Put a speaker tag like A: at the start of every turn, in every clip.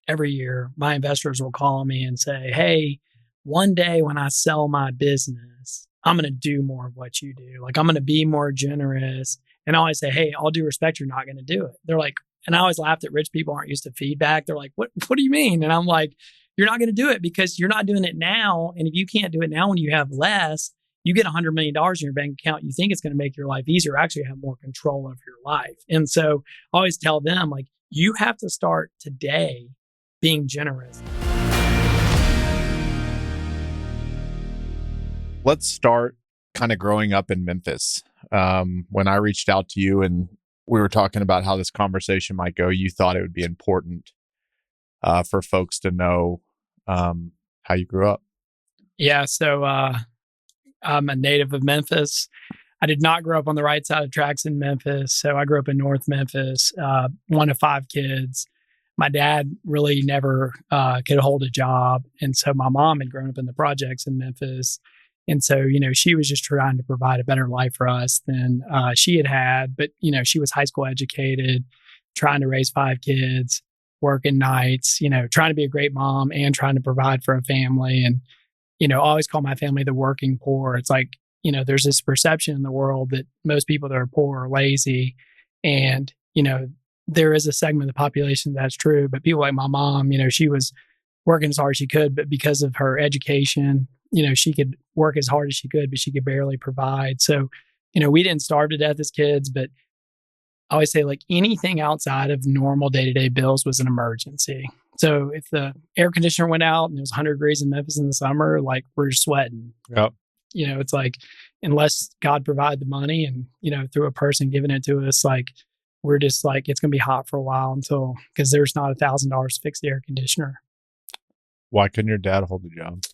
A: every year, my investors will call me and say, hey, one day when I sell my business, I'm going to do more of what you do. Like, I'm going to be more generous. And I always say, hey, all due respect, you're not going to do it. They're like, and I always laugh that rich people aren't used to feedback. They're like, what do you mean? And I'm like, you're not going to do it because you're not doing it now. And if you can't do it now when you have less, you get $100 million in your bank account. You think it's going to make your life easier, actually have more control of your life. And so I always tell them, like, you have to start today being generous.
B: Let's start kind of growing up in Memphis. When I reached out to you and we were talking about how this conversation might go, you thought it would be important for folks to know how you grew up.
A: Yeah. So I'm a native of Memphis. I did not grow up on the right side of tracks in Memphis. So I grew up in North Memphis, one of 5 kids. My dad really never could hold a job. And so my mom had grown up in the projects in Memphis. And so, she was just trying to provide a better life for us than she had. But, she was high school educated, trying to raise 5 kids, working nights, trying to be a great mom and trying to provide for a family. And, I always call my family the working poor. It's like, there's this perception in the world that most people that are poor are lazy. And, there is a segment of the population that's true. But people like my mom, she was working as hard as she could, but because of her education, she could work as hard as she could, but she could barely provide. So, we didn't starve to death as kids, but I always say, like, anything outside of normal day-to-day bills was an emergency. So if the air conditioner went out and it was 100 degrees in Memphis in the summer, like, we're sweating.
B: Yep.
A: It's like, unless God provide the money and, through a person giving it to us, like, we're just like, it's going to be hot for a while because there's not $1,000 to fix the air conditioner.
B: Why couldn't your dad hold the job?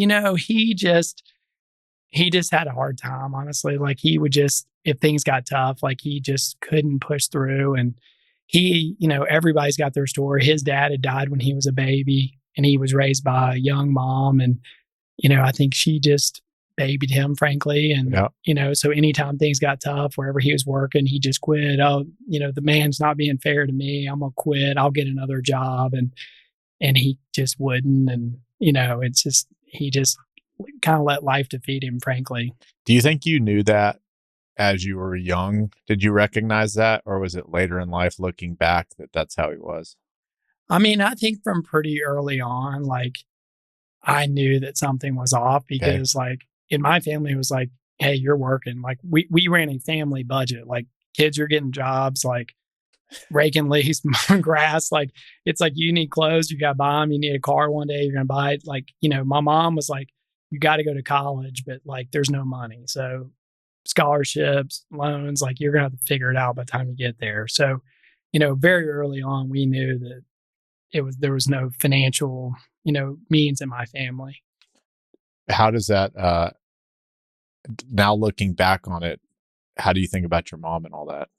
A: He just had a hard time, honestly. Like, he would just, if things got tough, like, he just couldn't push through. And everybody's got their story. His dad had died when he was a baby and he was raised by a young mom. And, I think she just babied him, frankly. And, so anytime things got tough, wherever he was working, he just quit. Oh, the man's not being fair to me. I'm going to quit. I'll get another job. And he just wouldn't. And, it's just, he just kind of let life defeat him, frankly.
B: Do you think you knew that as you were young? Did you recognize that? Or was it later in life looking back that that's how he was?
A: I mean, I think from pretty early on, like, I knew that something was off because like in my family, it was like, hey, you're working. Like, we ran a family budget. Like, kids are getting jobs, like raking leaves, mowing grass. Like, it's like, you need clothes, you got to buy them. You need a car one day, you're going to buy it. Like, my mom was like, you got to go to college, but like, there's no money. So scholarships, loans, like, you're going to have to figure it out by the time you get there. So, very early on, we knew that there was no financial, means in my family.
B: How does that, now looking back on it, how do you think about your mom and all that?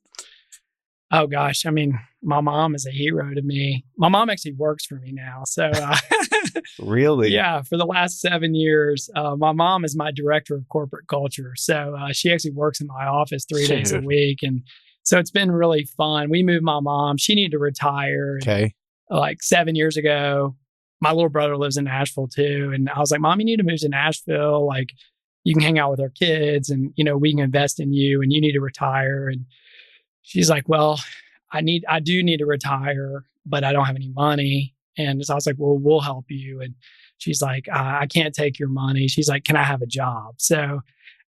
A: Oh gosh. I mean, my mom is a hero to me. My mom actually works for me now. So,
B: really?
A: Yeah, for the last 7 years, my mom is my director of corporate culture. So she actually works in my office 3 days a week. And so it's been really fun. We moved my mom. She needed to retire.
B: Okay.
A: Like 7 years ago. My little brother lives in Nashville too. And I was like, Mom, you need to move to Nashville. Like, you can hang out with our kids and, we can invest in you and you need to retire. And she's like, well, I do need to retire, but I don't have any money. And so I was like, well, we'll help you. And she's like, I can't take your money. She's like, can I have a job? So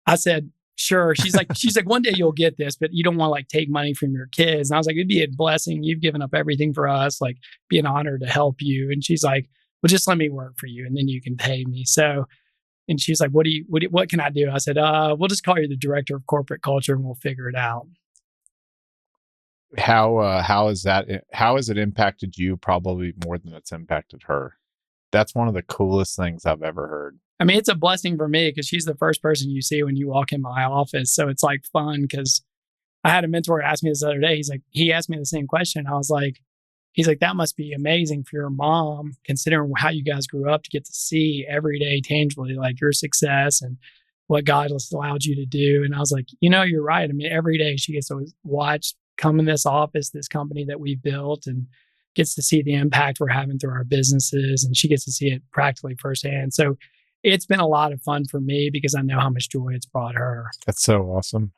A: I said, sure. She's like, one day you'll get this, but you don't want to like take money from your kids. And I was like, it'd be a blessing. You've given up everything for us. Like, be an honor to help you. And she's like, well, just let me work for you and then you can pay me. So, and she's like, what can I do? I said, we'll just call you the director of corporate culture and we'll figure it out.
B: How has it impacted you probably more than it's impacted her? That's one of the coolest things I've ever heard.
A: I mean, it's a blessing for me because she's the first person you see when you walk in my office. So it's like fun because I had a mentor ask me this the other day. He asked me the same question. I was like, he's like, that must be amazing for your mom, considering how you guys grew up, to get to see every day tangibly, like, your success and what God has allowed you to do. And I was like, you're right. I mean, every day she gets to watch come in this office, this company that we built, and gets to see the impact we're having through our businesses. And she gets to see it practically firsthand. So it's been a lot of fun for me because I know how much joy it's brought her.
B: That's so awesome.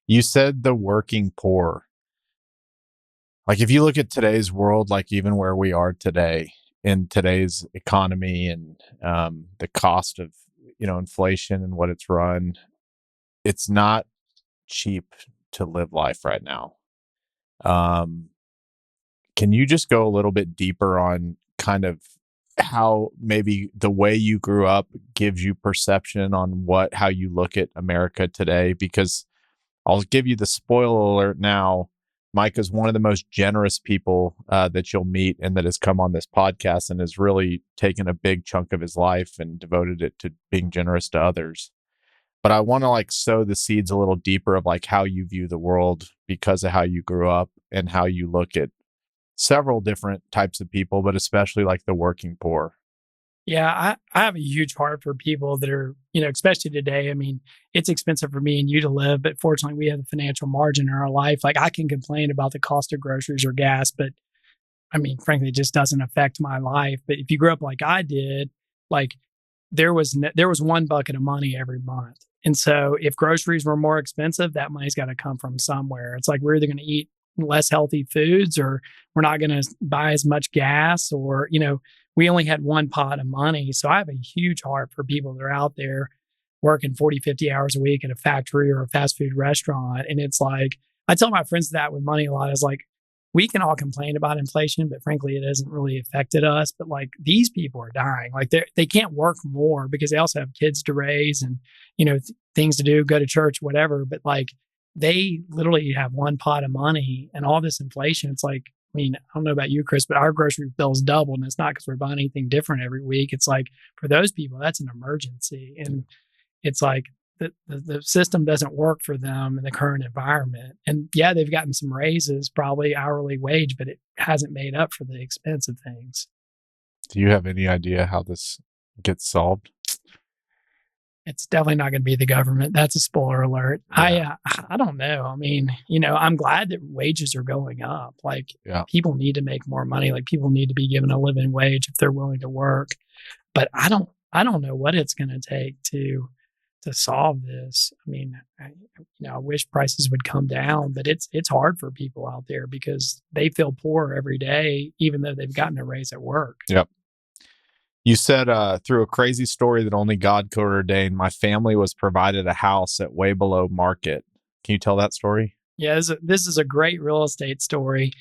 B: You said the working poor. Like if you look at today's world, like even where we are today in today's economy and the cost of, inflation and what it's run, it's not cheap to live life right now. Can you just go a little bit deeper on kind of how maybe the way you grew up gives you perception on how you look at America today? Because I'll give you the spoiler alert now. Micah's one of the most generous people that you'll meet and that has come on this podcast and has really taken a big chunk of his life and devoted it to being generous to others. But I want to sow the seeds a little deeper of how you view the world because of how you grew up and how you look at several different types of people, but especially the working poor.
A: Yeah, I have a huge heart for people that are, especially today. I mean, it's expensive for me and you to live, but fortunately we have the financial margin in our life. I can complain about the cost of groceries or gas, but I mean, frankly, it just doesn't affect my life. But if you grew up like I did, there was one bucket of money every month. And so if groceries were more expensive, that money's got to come from somewhere. It's we're either going to eat less healthy foods or we're not going to buy as much gas or, we only had one pot of money. So I have a huge heart for people that are out there working 40, 50 hours a week at a factory or a fast food restaurant. And it's I tell my friends that with money a lot is we can all complain about inflation, but frankly, it hasn't really affected us. But these people are dying. They can't work more because they also have kids to raise and, things to do, go to church, whatever. But they literally have one pot of money and all this inflation. It's I mean, I don't know about you, Chris, but our grocery bill's doubled. And it's not because we're buying anything different every week. It's for those people, that's an emergency. And it's the system doesn't work for them in the current environment. And yeah, they've gotten some raises, probably hourly wage, but it hasn't made up for the expense of things.
B: Do you have any idea how this gets solved?
A: It's definitely not going to be the government. That's a spoiler alert. Yeah. I don't know. I mean, I'm glad that wages are going up. People need to make more money. People need to be given a living wage if they're willing to work. But I don't know what it's going to take to solve this. I mean, I wish prices would come down, but it's hard for people out there because they feel poor every day, even though they've gotten a raise at work.
B: Yep. You said through a crazy story that only God could ordain, my family was provided a house at way below market. Can you tell that story?
A: Yeah, this is a great real estate story.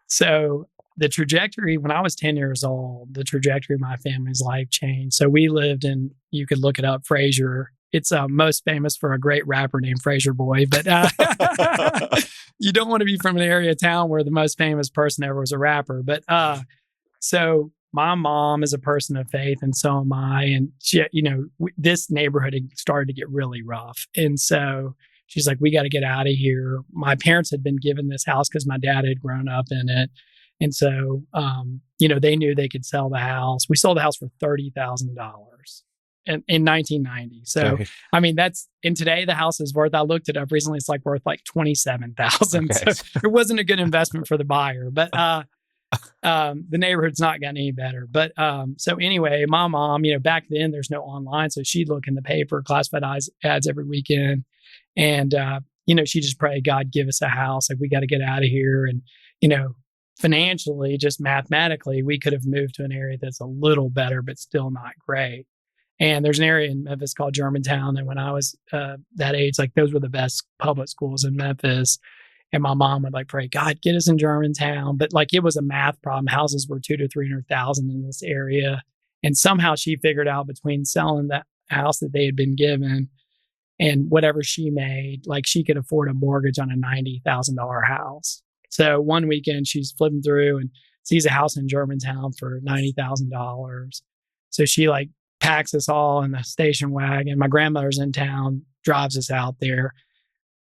A: So the trajectory, when I was 10 years old, the trajectory of my family's life changed. So we lived in, you could look it up, Fraser. It's most famous for a great rapper named Fraser Boy, but you don't want to be from an area of town where the most famous person ever was a rapper. But so my mom is a person of faith, and so am I. And she, this neighborhood had started to get really rough, and so she's like, "We got to get out of here." My parents had been given this house because my dad had grown up in it, and so they knew they could sell the house. We sold the house for $30,000 in 1990. So okay. I mean, and today the house is worth. I looked it up recently. It's worth $27,000. Okay. So it wasn't a good investment for the buyer, but. The neighborhood's not gotten any better. But so anyway, my mom, back then there's no online. So she'd look in the paper, classified ads every weekend. And, she just prayed, God, give us a house. We got to get out of here. And, financially, just mathematically, we could have moved to an area that's a little better, but still not great. And there's an area in Memphis called Germantown. And when I was that age, those were the best public schools in Memphis. And my mom would pray, God, get us in Germantown. But it was a math problem. Houses were 200,000 to 300,000 in this area. And somehow she figured out between selling that house that they had been given and whatever she made, she could afford a mortgage on a $90,000 house. So one weekend she's flipping through and sees a house in Germantown for $90,000. So she packs us all in the station wagon. My grandmother's in town, drives us out there.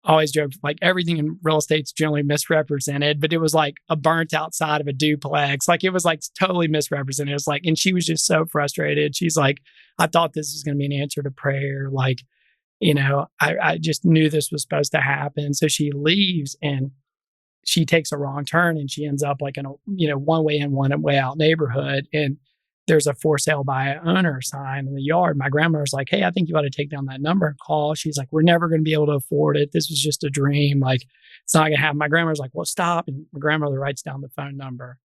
A: Always joke, everything in real estate's generally misrepresented, but it was a burnt outside of a duplex. It was totally misrepresented. It was and she was just so frustrated. She's I thought this was going to be an answer to prayer. I just knew this was supposed to happen. So she leaves and she takes a wrong turn and she ends up like in a, one way in, one way out neighborhood. And there's a for sale by owner sign in the yard. My grandmother's like, hey, I think you ought to take down that number and call. She's like, we're never going to be able to afford it. This was just a dream. Like, it's not going to happen. My grandmother's like, well, stop. And my grandmother writes down the phone number,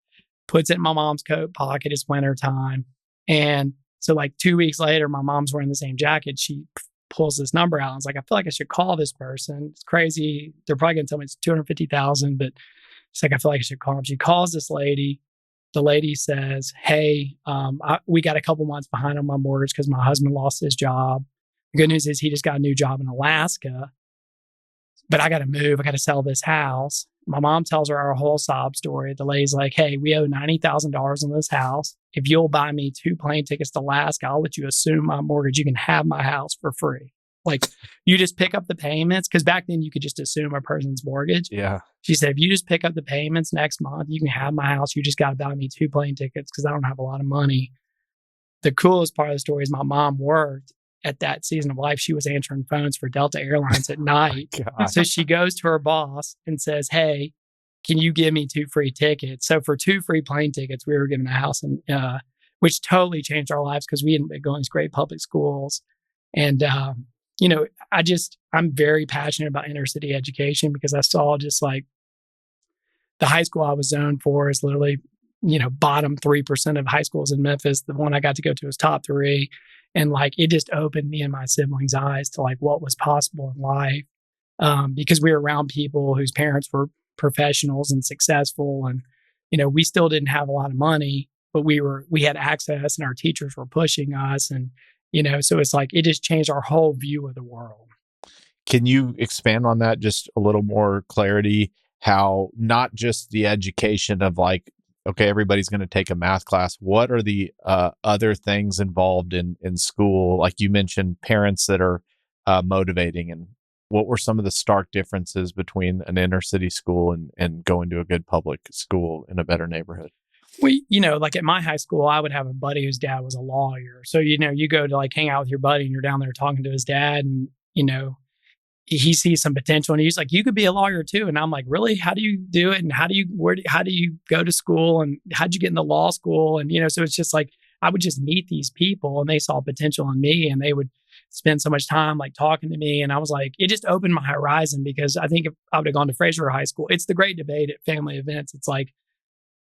A: puts it in my mom's coat pocket. It's winter time. And so like 2 weeks later, my mom's wearing the same jacket. She pulls this number out and is like, I feel like I should call this person. It's crazy. They're probably going to tell me it's 250,000, but she's like, I feel like I should call them. She calls this lady. The lady says, hey, we got a couple months behind on my mortgage because my husband lost his job. The good news is he just got a new job in Alaska, but I got to move. I got to sell this house. My mom tells her our whole sob story. The lady's like, hey, we owe $90,000 on this house. If you'll buy me 2 plane tickets to Alaska, I'll let you assume my mortgage. You can have my house for free. Like, you just pick up the payments. Because back then you could just assume a person's mortgage.
B: Yeah.
A: She said, if you just pick up the payments next month, you can have my house. You just got to buy me 2 plane tickets because I don't have a lot of money. The coolest part of the story is my mom worked at that season of life. She was answering phones for Delta Airlines at night. So she goes to her boss and says, hey, can you give me 2 free tickets? So for 2 free plane tickets, we were given a house, and which totally changed our lives because we hadn't been going to great public schools. And, I'm very passionate about inner city education because I saw just like the high school I was zoned for is literally, bottom 3% of high schools in Memphis. The one I got to go to was top 3. And like, it just opened me and my siblings' eyes to like what was possible in life. Because we were around people whose parents were professionals and successful. And, we still didn't have a lot of money, but we had access and our teachers were pushing us. And, so it's like, it just changed our whole view of the world.
B: Can you expand on that just a little more clarity? How not just the education of like, okay, everybody's going to take a math class. What are the other things involved in school? Like you mentioned parents that are motivating, and what were some of the stark differences between an inner city school and going to a good public school in a better neighborhood?
A: Like at my high school, I would have a buddy whose dad was a lawyer. So, you go to like hang out with your buddy and you're down there talking to his dad and, he sees some potential and he's like, you could be a lawyer too. And I'm like, really? How do you do it? And how do you go to school? And how'd you get into law school? And, so it's just like, I would just meet these people and they saw potential in me and they would spend so much time like talking to me. And I was like, it just opened my horizon because I think if I would have gone to Fraser High School, it's the great debate at family events. It's like,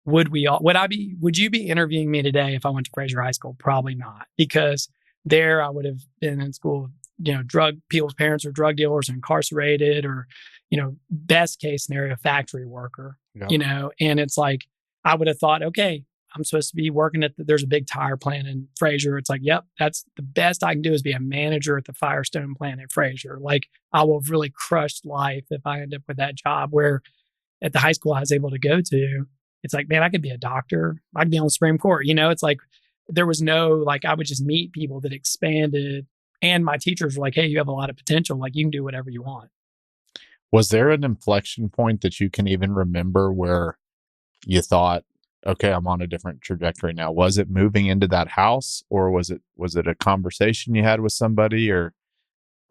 A: would you be interviewing me today if I went to Fraser High School? Probably not, because there I would have been in school, people's parents are drug dealers, incarcerated, or, best case scenario, factory worker, and it's like, I would have thought, okay, I'm supposed to be working there's a big tire plant in Fraser. It's like, yep, that's the best I can do is be a manager at the Firestone plant in Fraser. Like, I will have really crushed life if I end up with that job. Where at the high school I was able to go to, it's like, man, I could be a doctor. I could be on the Supreme Court. It's like, there was no, like, I would just meet people that expanded. And my teachers were like, hey, you have a lot of potential. Like, you can do whatever you want.
B: Was there an inflection point that you can even remember where you thought, okay, I'm on a different trajectory now? Was it moving into that house, or was it a conversation you had with somebody, or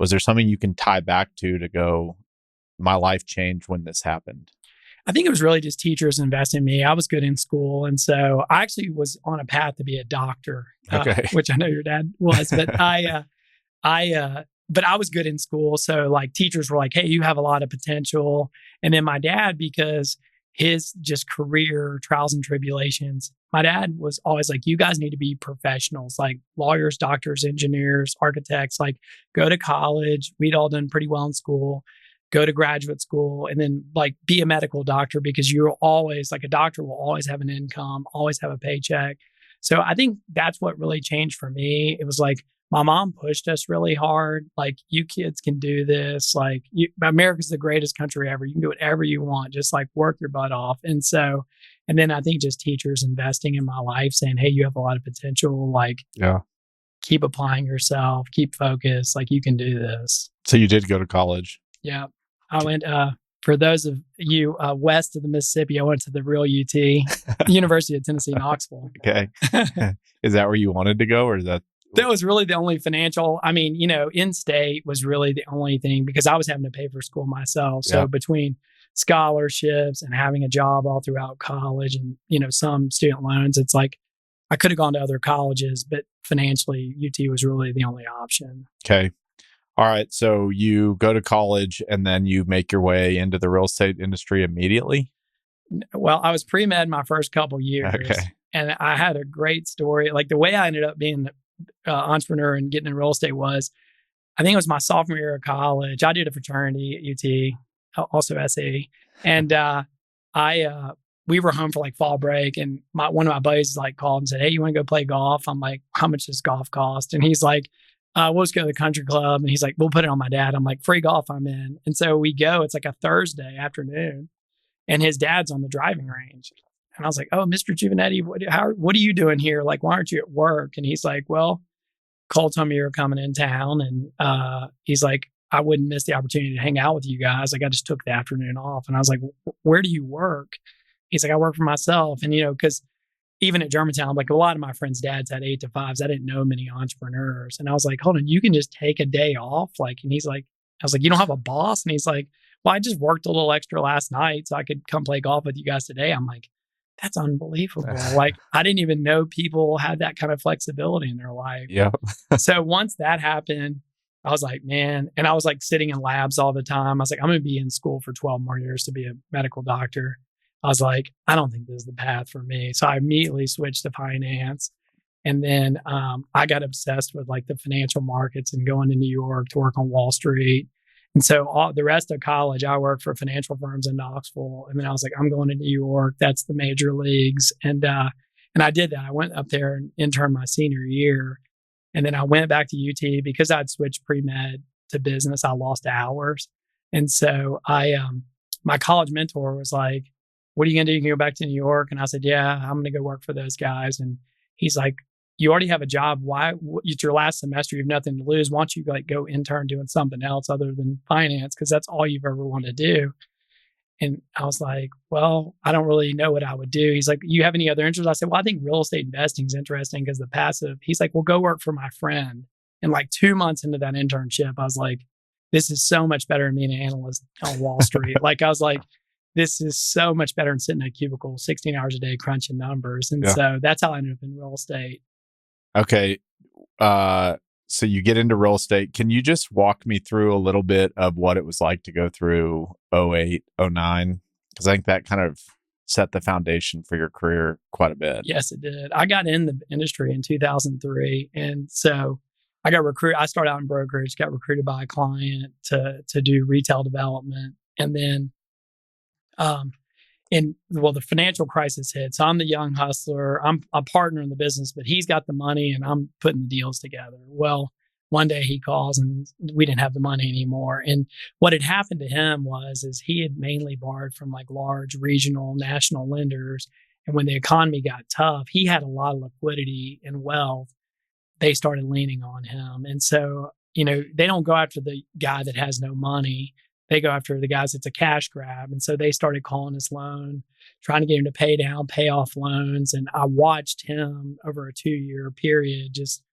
B: was there something you can tie back to go, my life changed when this happened?
A: I think it was really just teachers investing in me. I was good in school. And so I actually was on a path to be a doctor, which I know your dad was, but but I was good in school. So like teachers were like, hey, you have a lot of potential. And then my dad, because his just career trials and tribulations, my dad was always like, you guys need to be professionals, like lawyers, doctors, engineers, architects, like go to college. We'd all done pretty well in school. Go to graduate school and then like be a medical doctor, because you're always like, a doctor will always have an income, always have a paycheck. So I think that's what really changed for me. It was like, my mom pushed us really hard. Like, you kids can do this. Like, America's the greatest country ever. You can do whatever you want. Just like work your butt off. And then I think just teachers investing in my life saying, hey, you have a lot of potential. Like, keep applying yourself, keep focused. Like, you can do this.
B: So you did go to college?
A: Yeah. I went, for those of you west of the Mississippi, I went to the real UT, University of Tennessee, Knoxville.
B: Okay. Is that where you wanted to go, or is that
A: That was really the only financial. I mean, in-state was really the only thing because I was having to pay for school myself. So between scholarships and having a job all throughout college and, some student loans, it's like I could have gone to other colleges, but financially UT was really the only option.
B: Okay. All right. So you go to college and then you make your way into the real estate industry immediately?
A: Well, I was pre-med my first couple years.
B: Okay.
A: And I had a great story. Like the way I ended up being entrepreneur and getting in real estate was, I think it was my sophomore year of college. I did a fraternity at UT, also SAE, and we were home for like fall break, and one of my buddies like called and said, "Hey, you want to go play golf?" I'm like, "How much does golf cost?" And he's like, "We'll just go to the country club." And he's like, "We'll put it on my dad." I'm like, "Free golf, I'm in." And so we go. It's like a Thursday afternoon, and his dad's on the driving range. And I was like, "Oh, Mr. Giovanetti, what are you doing here? Like, why aren't you at work?" And he's like, "Well, Cole told me you were coming in town." And he's like, "I wouldn't miss the opportunity to hang out with you guys. Like, I just took the afternoon off." And I was like, "Where do you work?" He's like, "I work for myself." And, because even at Germantown, like a lot of my friends' dads had 8-to-5s. I didn't know many entrepreneurs. And I was like, "Hold on, you can just take a day off?" And he's like, I was like, "You don't have a boss?" And he's like, "Well, I just worked a little extra last night so I could come play golf with you guys today." I'm like, that's unbelievable. Like, I didn't even know people had that kind of flexibility in their life.
B: Yeah.
A: So once that happened, I was like, man, and I was like sitting in labs all the time. I was like, I'm going to be in school for 12 more years to be a medical doctor. I was like, I don't think this is the path for me. So I immediately switched to finance. And then I got obsessed with like the financial markets and going to New York to work on Wall Street. And so the rest of college, I worked for financial firms in Knoxville. And then I was like, I'm going to New York. That's the major leagues. And I did that. I went up there and interned my senior year. And then I went back to UT because I'd switched pre-med to business. I lost hours. And so my college mentor was like, "What are you going to do? You can go back to New York?" And I said, "Yeah, I'm going to go work for those guys." And he's like, "You already have a job. Why? It's your last semester. You have nothing to lose. Why don't you like go intern doing something else other than finance? Because that's all you've ever wanted to do." And I was like, "Well, I don't really know what I would do." He's like, "You have any other interests?" I said, "Well, I think real estate investing is interesting because the passive." He's like, "Well, go work for my friend." And like 2 months into that internship, I was like, "This is so much better than being an analyst on Wall Street." Like, I was like, "This is so much better than sitting in a cubicle 16 hours a day crunching numbers." And so that's how I ended up in real estate.
B: Okay. So you get into real estate. Can you just walk me through a little bit of what it was like to go through 08, 09? Because I think that kind of set the foundation for your career quite a bit.
A: Yes, it did. I got in the industry in 2003. And so I got recruited. I started out in brokerage, got recruited by a client to do retail development. And then the financial crisis hit. So I'm the young hustler. I'm a partner in the business, but he's got the money and I'm putting the deals together. Well, one day he calls and we didn't have the money anymore. And what had happened to him is he had mainly borrowed from like large regional, national lenders. And when the economy got tough, he had a lot of liquidity and wealth. They started leaning on him. And so, they don't go after the guy that has no money. They go after the guys that's a cash grab. And so they started calling his loan, trying to get him to pay off loans. And I watched him over a 2-year period just,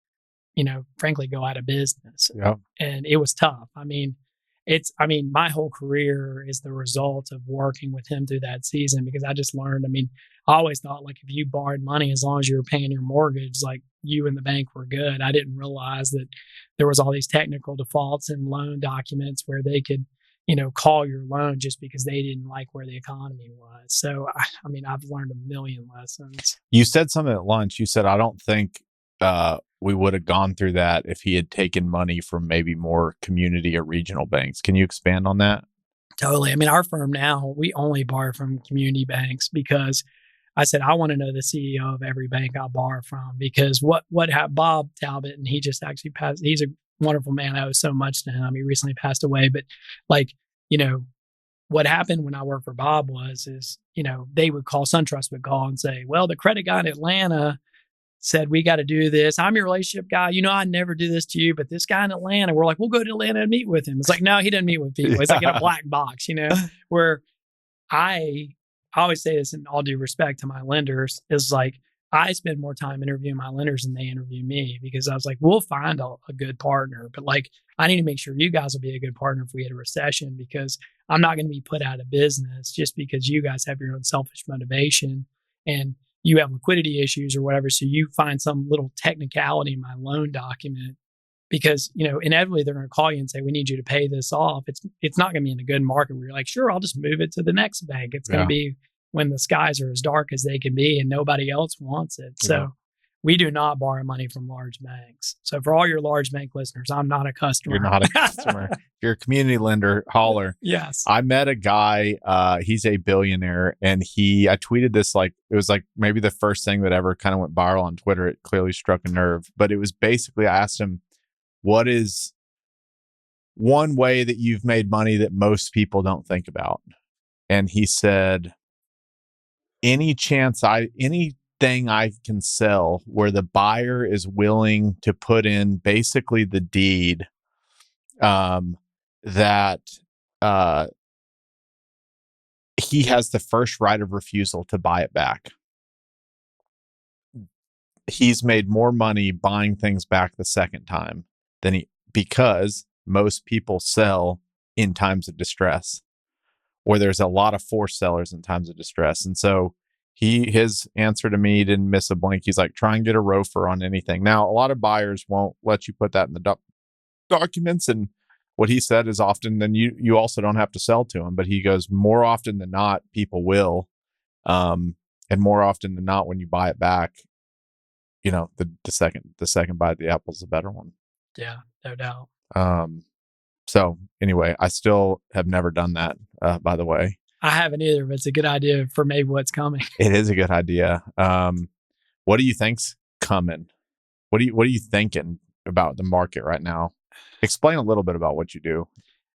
A: frankly, go out of business.
B: Yeah.
A: And it was tough. My whole career is the result of working with him through that season because I just learned. I always thought like if you borrowed money, as long as you were paying your mortgage, like you and the bank were good. I didn't realize that there was all these technical defaults in loan documents where they could call your loan just because they didn't like where the economy was. So, I've learned a million lessons.
B: You said something at lunch. You said, I don't think we would have gone through that if he had taken money from maybe more community or regional banks. Can you expand on that?
A: Totally. Our firm now, we only borrow from community banks because I said, I want to know the CEO of every bank I borrow from because Bob Talbot, and he just actually passed, he's a wonderful man. I owe so much to him. He recently passed away, but what happened when I worked for Bob they would call, SunTrust would call and say, "Well, the credit guy in Atlanta said, we got to do this. I'm your relationship guy. I never do this to you, but this guy in Atlanta," we're like, "We'll go to Atlanta and meet with him." It's like, no, he doesn't meet with people. It's like in a black box, where I always say this in all due respect to my lenders is like, I spend more time interviewing my lenders than they interview me, because I was like, we'll find a good partner, but like, I need to make sure you guys will be a good partner if we hit a recession, because I'm not going to be put out of business just because you guys have your own selfish motivation and you have liquidity issues or whatever. So you find some little technicality in my loan document, because inevitably they're going to call you and say, we need you to pay this off. It's not going to be in a good market where you're like, sure, I'll just move it to the next bank. It's going to be when the skies are as dark as they can be and nobody else wants it. So we do not borrow money from large banks. So for all your large bank listeners, I'm not a customer.
B: You're not a customer. If you're a community lender, holler.
A: Yes.
B: I met a guy, he's a billionaire, and I tweeted this, like, it was like maybe the first thing that ever kind of went viral on Twitter. It clearly struck a nerve, but it was basically, I asked him, what is one way that you've made money that most people don't think about? And he said, anything I can sell where the buyer is willing to put in basically the deed, that he has the first right of refusal to buy it back. He's made more money buying things back the second time because most people sell in times of distress, or there's a lot of forced sellers in times of distress. And so his answer to me didn't miss a blink. He's like, try and get a ROFR on anything. Now, a lot of buyers won't let you put that in the documents. And what he said is, often then you also don't have to sell to them. But he goes, more often than not, people will. And more often than not, when you buy it back, the second bite of the apple is a better one.
A: Yeah, no doubt.
B: So anyway, I still have never done that, by the way.
A: I haven't either, but it's a good idea for maybe what's coming.
B: It is a good idea. What do you think's coming? What are you thinking about the market right now? Explain a little bit about what you do.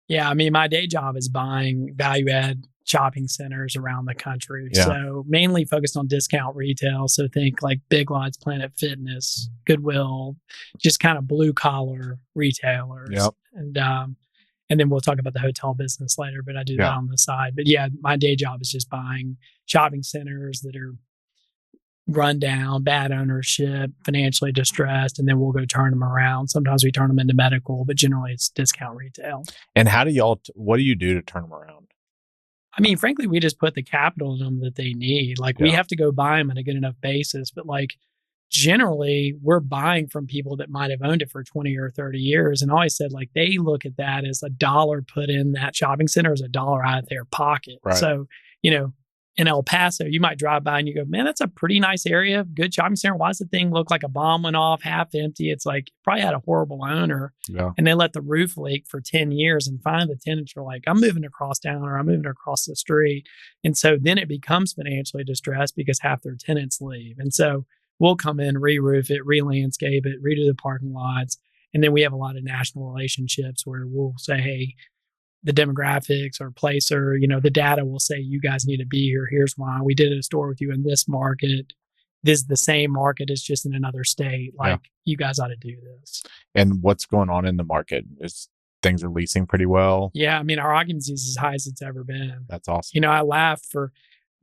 A: Yeah, I mean, my day job is buying value-add shopping centers around the country.
B: Yeah.
A: So mainly focused on discount retail. So think like Big Lots, Planet Fitness, Goodwill, just kind of blue collar retailers.
B: Yep.
A: And then we'll talk about the hotel business later, but I do that on the side. But yeah, my day job is just buying shopping centers that are run down, bad ownership, financially distressed, and then we'll go turn them around. Sometimes we turn them into medical, but generally it's discount retail.
B: And what do you do to turn them around?
A: I mean, frankly, we just put the capital in them that they need. Like we have to go buy them at a good enough basis, but like generally we're buying from people that might have owned it for 20 or 30 years. And I always said, like, they look at that as $1 put in that shopping center as $1 out of their pocket.
B: Right.
A: So, in El Paso, you might drive by and you go, man, that's a pretty nice area, good shopping center. Why does the thing look like a bomb went off, half empty? It's like, probably had a horrible owner.
B: Yeah.
A: And they let the roof leak for 10 years, and finally the tenants are like, I'm moving across town, or I'm moving across the street. And so then it becomes financially distressed because half their tenants leave. And so we'll come in, re-roof it, re-landscape it, redo the parking lots. And then we have a lot of national relationships where we'll say, hey, the demographics or place, or, the data will say, you guys need to be here. Here's why. We did a store with you in this market. This is the same market. It's just in another state. You guys ought to do this.
B: And what's going on in the market? Things are leasing pretty well?
A: Yeah. I mean, our occupancy is as high as it's ever been.
B: That's awesome.
A: I laugh for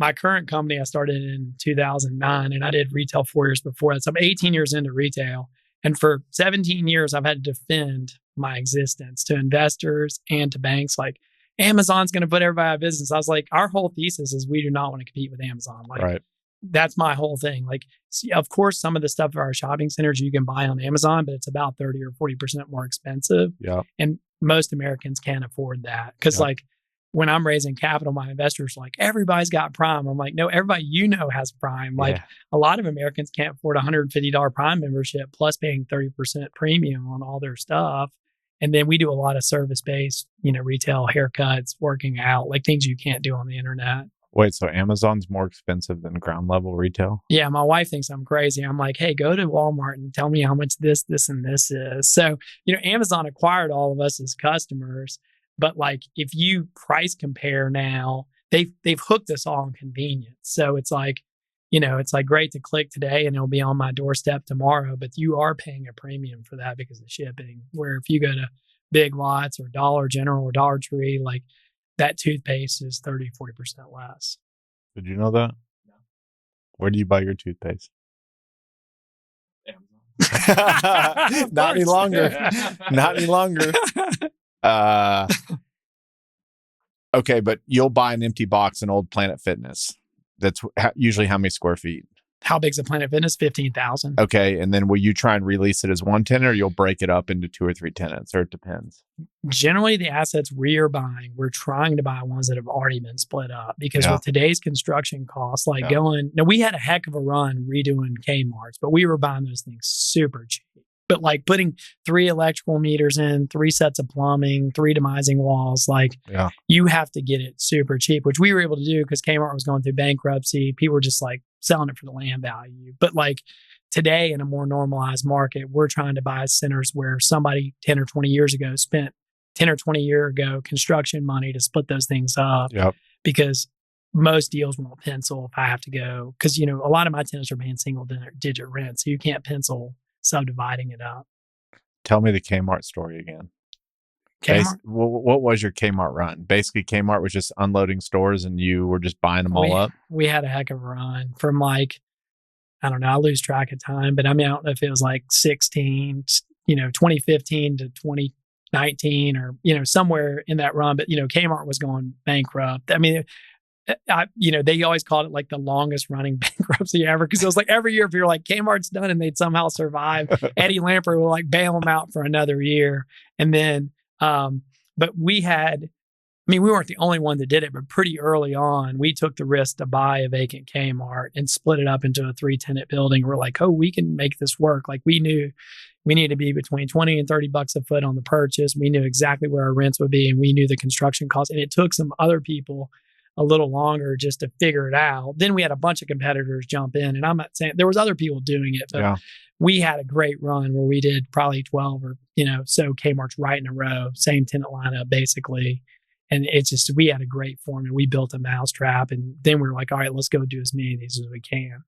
A: my current company. I started in 2009 and I did retail 4 years before that. So I'm 18 years into retail. And for 17 years, I've had to defend my existence to investors and to banks. Like, Amazon's going to put everybody out of business. I was like, our whole thesis is we do not want to compete with Amazon.
B: Right.
A: That's my whole thing. Like, of course, some of the stuff for our shopping centers you can buy on Amazon, but it's about 30 or 40% more expensive.
B: Yeah. And
A: most Americans can't afford that. Because when I'm raising capital, my investors are like, everybody's got Prime. I'm like, no, everybody has Prime. Like, a lot of Americans can't afford a $150 Prime membership plus paying 30% premium on all their stuff. And then we do a lot of service-based, retail, haircuts, working out, like things you can't do on the internet.
B: Wait, so Amazon's more expensive than ground level retail?
A: Yeah, my wife thinks I'm crazy. I'm like, hey, go to Walmart and tell me how much this, and this is. So, Amazon acquired all of us as customers. But like, if you price compare now, they've hooked us all on convenience. So it's like, it's like great to click today and it'll be on my doorstep tomorrow, but you are paying a premium for that because of shipping. Where if you go to Big Lots or Dollar General or Dollar Tree, like that toothpaste is 30, 40% less.
B: Did you know that? No. Where do you buy your toothpaste? Not any longer. Not any longer. Okay, but you'll buy an empty box in Old Planet Fitness. That's usually how many square feet?
A: How big's a Planet Fitness? 15,000.
B: Okay, and then will you try and release it as one tenant, or you'll break it up into 2 or 3 tenants, or it depends?
A: Generally, the assets we are buying, we're trying to buy ones that have already been split up because with today's construction costs, now we had a heck of a run redoing Kmart's, but we were buying those things super cheap. But like putting 3 electrical meters in, 3 sets of plumbing, 3 demising walls, you have to get it super cheap, which we were able to do because Kmart was going through bankruptcy. People were just like selling it for the land value. But like today in a more normalized market, we're trying to buy centers where somebody 10 or 20 years ago spent 10 or 20 years ago construction money to split those things up because most deals won't pencil if I have to go. Because, a lot of my tenants are paying single digit rent, so you can't pencil subdividing it up.
B: Tell me the Kmart story again.
A: Kmart?
B: What was your Kmart run? Basically, Kmart was just unloading stores and you were just buying them all up?
A: We had a heck of a run from I don't know, I lose track of time, but I don't know if it was 2015 to 2019 or, somewhere in that run. But, Kmart was going bankrupt. I mean, they always called it the longest running bankruptcy ever because it was every year if you're Kmart's done and they'd somehow survive, Eddie Lampert will bail them out for another year. And then, but we weren't the only one that did it, but pretty early on, we took the risk to buy a vacant Kmart and split it up into a 3-tenant building. We're we can make this work. We knew we needed to be between $20 and $30 a foot on the purchase. We knew exactly where our rents would be and we knew the construction costs. And it took some other people a little longer just to figure it out. Then we had a bunch of competitors jump in, and I'm not saying there was other people doing it, but we had a great run where we did probably 12 or so Kmart's right in a row, same tenant lineup basically, and it's just we had a great formula. We built a mousetrap, and then we were all right, let's go do as many of these as we can.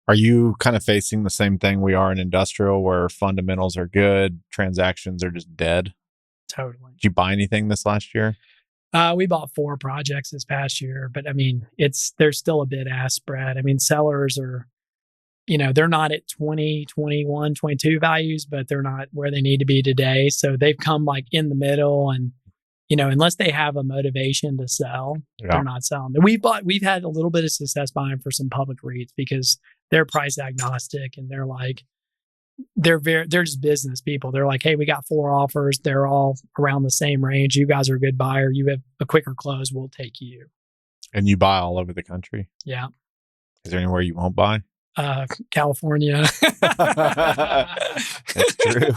B: Are you kind of facing the same thing we are in industrial, where fundamentals are good, transactions are just dead?
A: Totally.
B: Did you buy anything this last year?
A: We bought 4 projects this past year, but there's still a bid-ask spread. Sellers are, they're not at 20, 21, 22 values, but they're not where they need to be today. So they've come in the middle and, unless they have a motivation to sell, they're not selling. We've had a little bit of success buying for some public REITs because they're price agnostic and they're just business people. They're hey, we got 4 offers. They're all around the same range. You guys are a good buyer. You have a quicker close. We'll take you. And
B: you buy all over the country?
A: Yeah.
B: Is there anywhere you won't buy?
A: California.
B: That's true.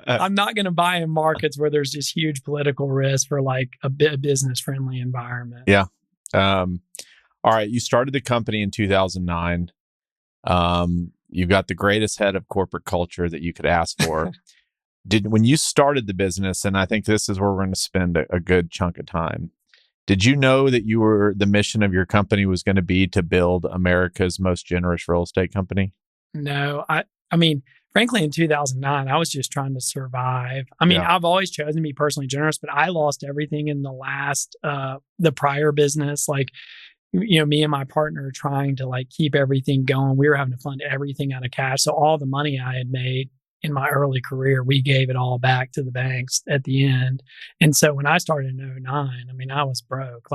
A: I'm not going to buy in markets where there's just huge political risk for a business friendly environment.
B: Yeah. All right. You started the company in 2009. You've got the greatest head of corporate culture that you could ask for. When you started the business, and I think this is where we're going to spend a good chunk of time, did you know that the mission of your company was going to be to build America's most generous real estate company?
A: No, frankly, in 2009, I was just trying to survive. I've always chosen to be personally generous, but I lost everything in the prior business. Me and my partner trying to keep everything going. We were having to fund everything out of cash. So all the money I had made in my early career, we gave it all back to the banks at the end. And so when I started in 2009, I was broke.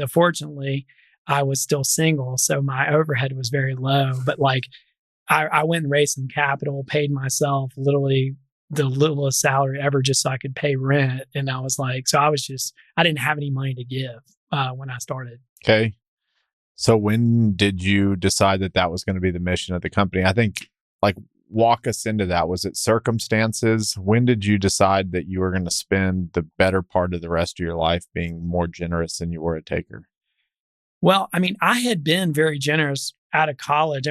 A: Fortunately, I was still single. So my overhead was very low. But I went and raised some capital, paid myself literally the littlest salary ever just so I could pay rent. And I was I didn't have any money to give when I started.
B: Okay. So when did you decide that was going to be the mission of the company? I think walk us into that. Was it circumstances? When did you decide that you were going to spend the better part of the rest of your life being more generous than you were a taker?
A: Well, I had been very generous out of college.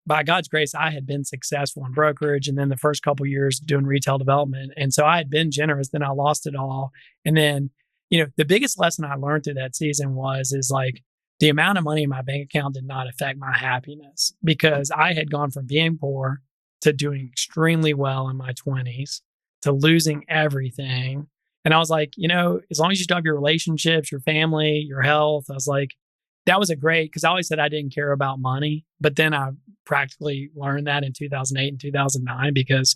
A: By God's grace, I had been successful in brokerage and then the first couple of years doing retail development. And so I had been generous, then I lost it all. And then, the biggest lesson I learned through that season is the amount of money in my bank account did not affect my happiness because I had gone from being poor to doing extremely well in my 20s to losing everything. And I was as long as you still have your relationships, your family, your health, I was that was because I always said I didn't care about money. But then I practically learned that in 2008 and 2009 because,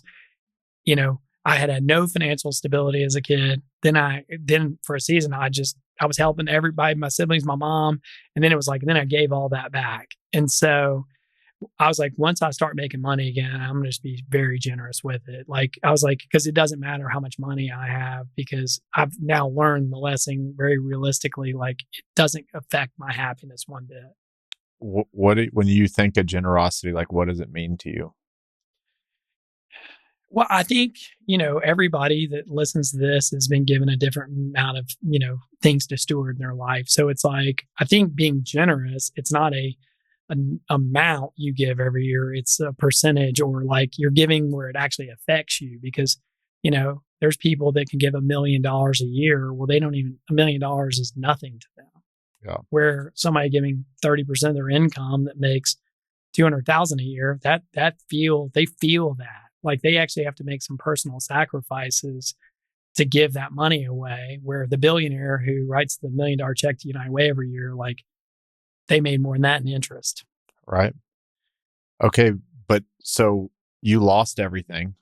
A: I had no financial stability as a kid. Then for a season, I was helping everybody, my siblings, my mom. And then it was like, then I gave all that back. And so I was like, once I start making money again, I'm going to just be very generous with it. Like, I was like, because it doesn't matter how much money I have, because I've now learned the lesson very realistically. Like, it doesn't affect my happiness one bit.
B: When you think of generosity, like, what does it mean to you?
A: Well, I think, everybody that listens to this has been given a different amount of, things to steward in their life. So it's like, I think being generous, it's not an amount you give every year. It's a percentage, or like you're giving where it actually affects you, because, there's people that can give $1 million a year. Well, $1 million is nothing to them.
B: Yeah.
A: Where somebody giving 30% of their income that makes 200,000 a year, they feel that. Like, they actually have to make some personal sacrifices to give that money away, where the billionaire who writes the $1 million check to United Way every year, like, they made more than that in interest.
B: Right. Okay. But so you lost everything.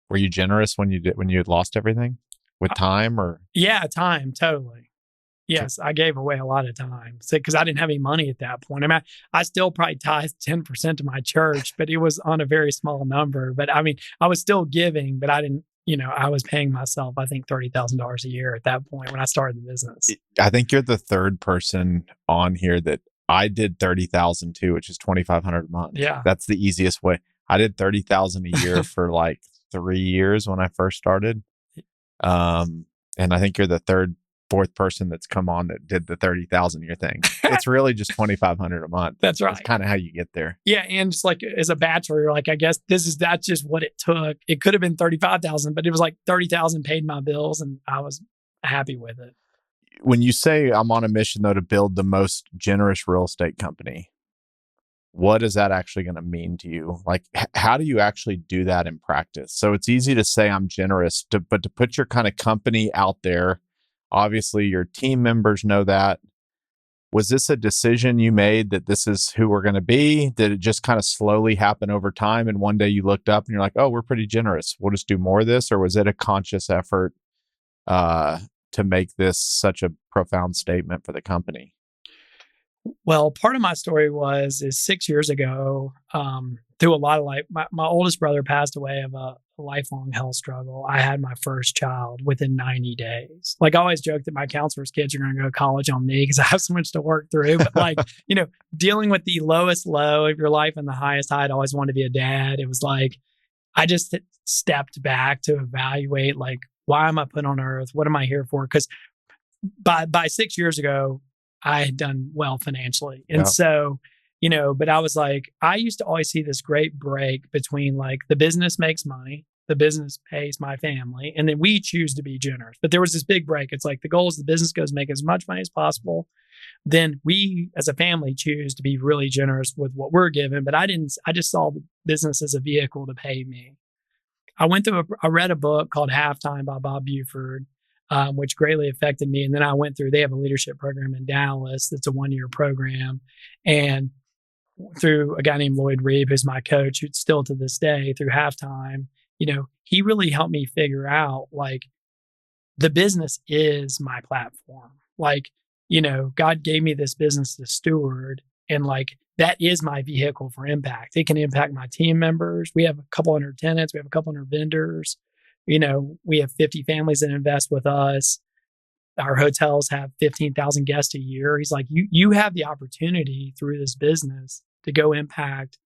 B: Were you generous when you had lost everything with time, or?
A: Yeah, time. Totally. Yes, I gave away a lot of time because I didn't have any money at that point. I mean, I still probably tithed 10% to my church, but it was on a very small number. But I mean, I was still giving, but I didn't, I was paying myself, I think, $30,000 a year at that point when I started the business.
B: I think you're the third person on here that I did 30,000 too, which is 2,500 a month.
A: Yeah.
B: That's the easiest way. I did 30,000 a year for like 3 years when I first started. And I think you're the fourth person that's come on that did the 30,000 year thing. It's really just 2,500 a month.
A: That's right.
B: That's kind of how you get there.
A: Yeah, and just like as a bachelor, you're like, I guess that's just what it took. It could have been 35,000, but it was like 30,000 paid my bills, and I was happy with it.
B: When you say I'm on a mission though to build the most generous real estate company, what is that actually going to mean to you? Like, how do you actually do that in practice? So it's easy to say I'm generous, but to put your kind of company out there. Obviously, your team members know that. Was this a decision you made that this is who we're going to be? Did it just kind of slowly happen over time? And one day you looked up and you're like, oh, we're pretty generous. We'll just do more of this. Or was it a conscious effort to make this such a profound statement for the company?
A: Well, part of my story is 6 years ago, through a lot of life, my oldest brother passed away of a lifelong health struggle. I had my first child within 90 days. Like, I always joke that my counselor's kids are going to go to college on me because I have so much to work through. But like, dealing with the lowest low of your life and the highest high, I'd always wanted to be a dad. It was like, I just stepped back to evaluate, like, why am I put on earth? What am I here for? Because by 6 years ago, I had done well financially. And so, but I was like, I used to always see this great break between like the business makes money, the business pays my family, and then we choose to be generous. But there was this big break. It's like the goal is the business goes make as much money as possible. Then we as a family choose to be really generous with what we're given. But I just saw the business as a vehicle to pay me. I read a book called Halftime by Bob Buford, which greatly affected me. And then I went through, they have a leadership program in Dallas that's a 1-year program. And through a guy named Lloyd Reeb, who's my coach, who's still to this day, through Halftime, he really helped me figure out, like, the business is my platform. Like, God gave me this business to steward, and like, that is my vehicle for impact. It can impact my team members. We have a couple hundred tenants. We have a couple hundred vendors. We have 50 families that invest with us. Our hotels have 15,000 guests a year. He's like, you have the opportunity through this business to go impact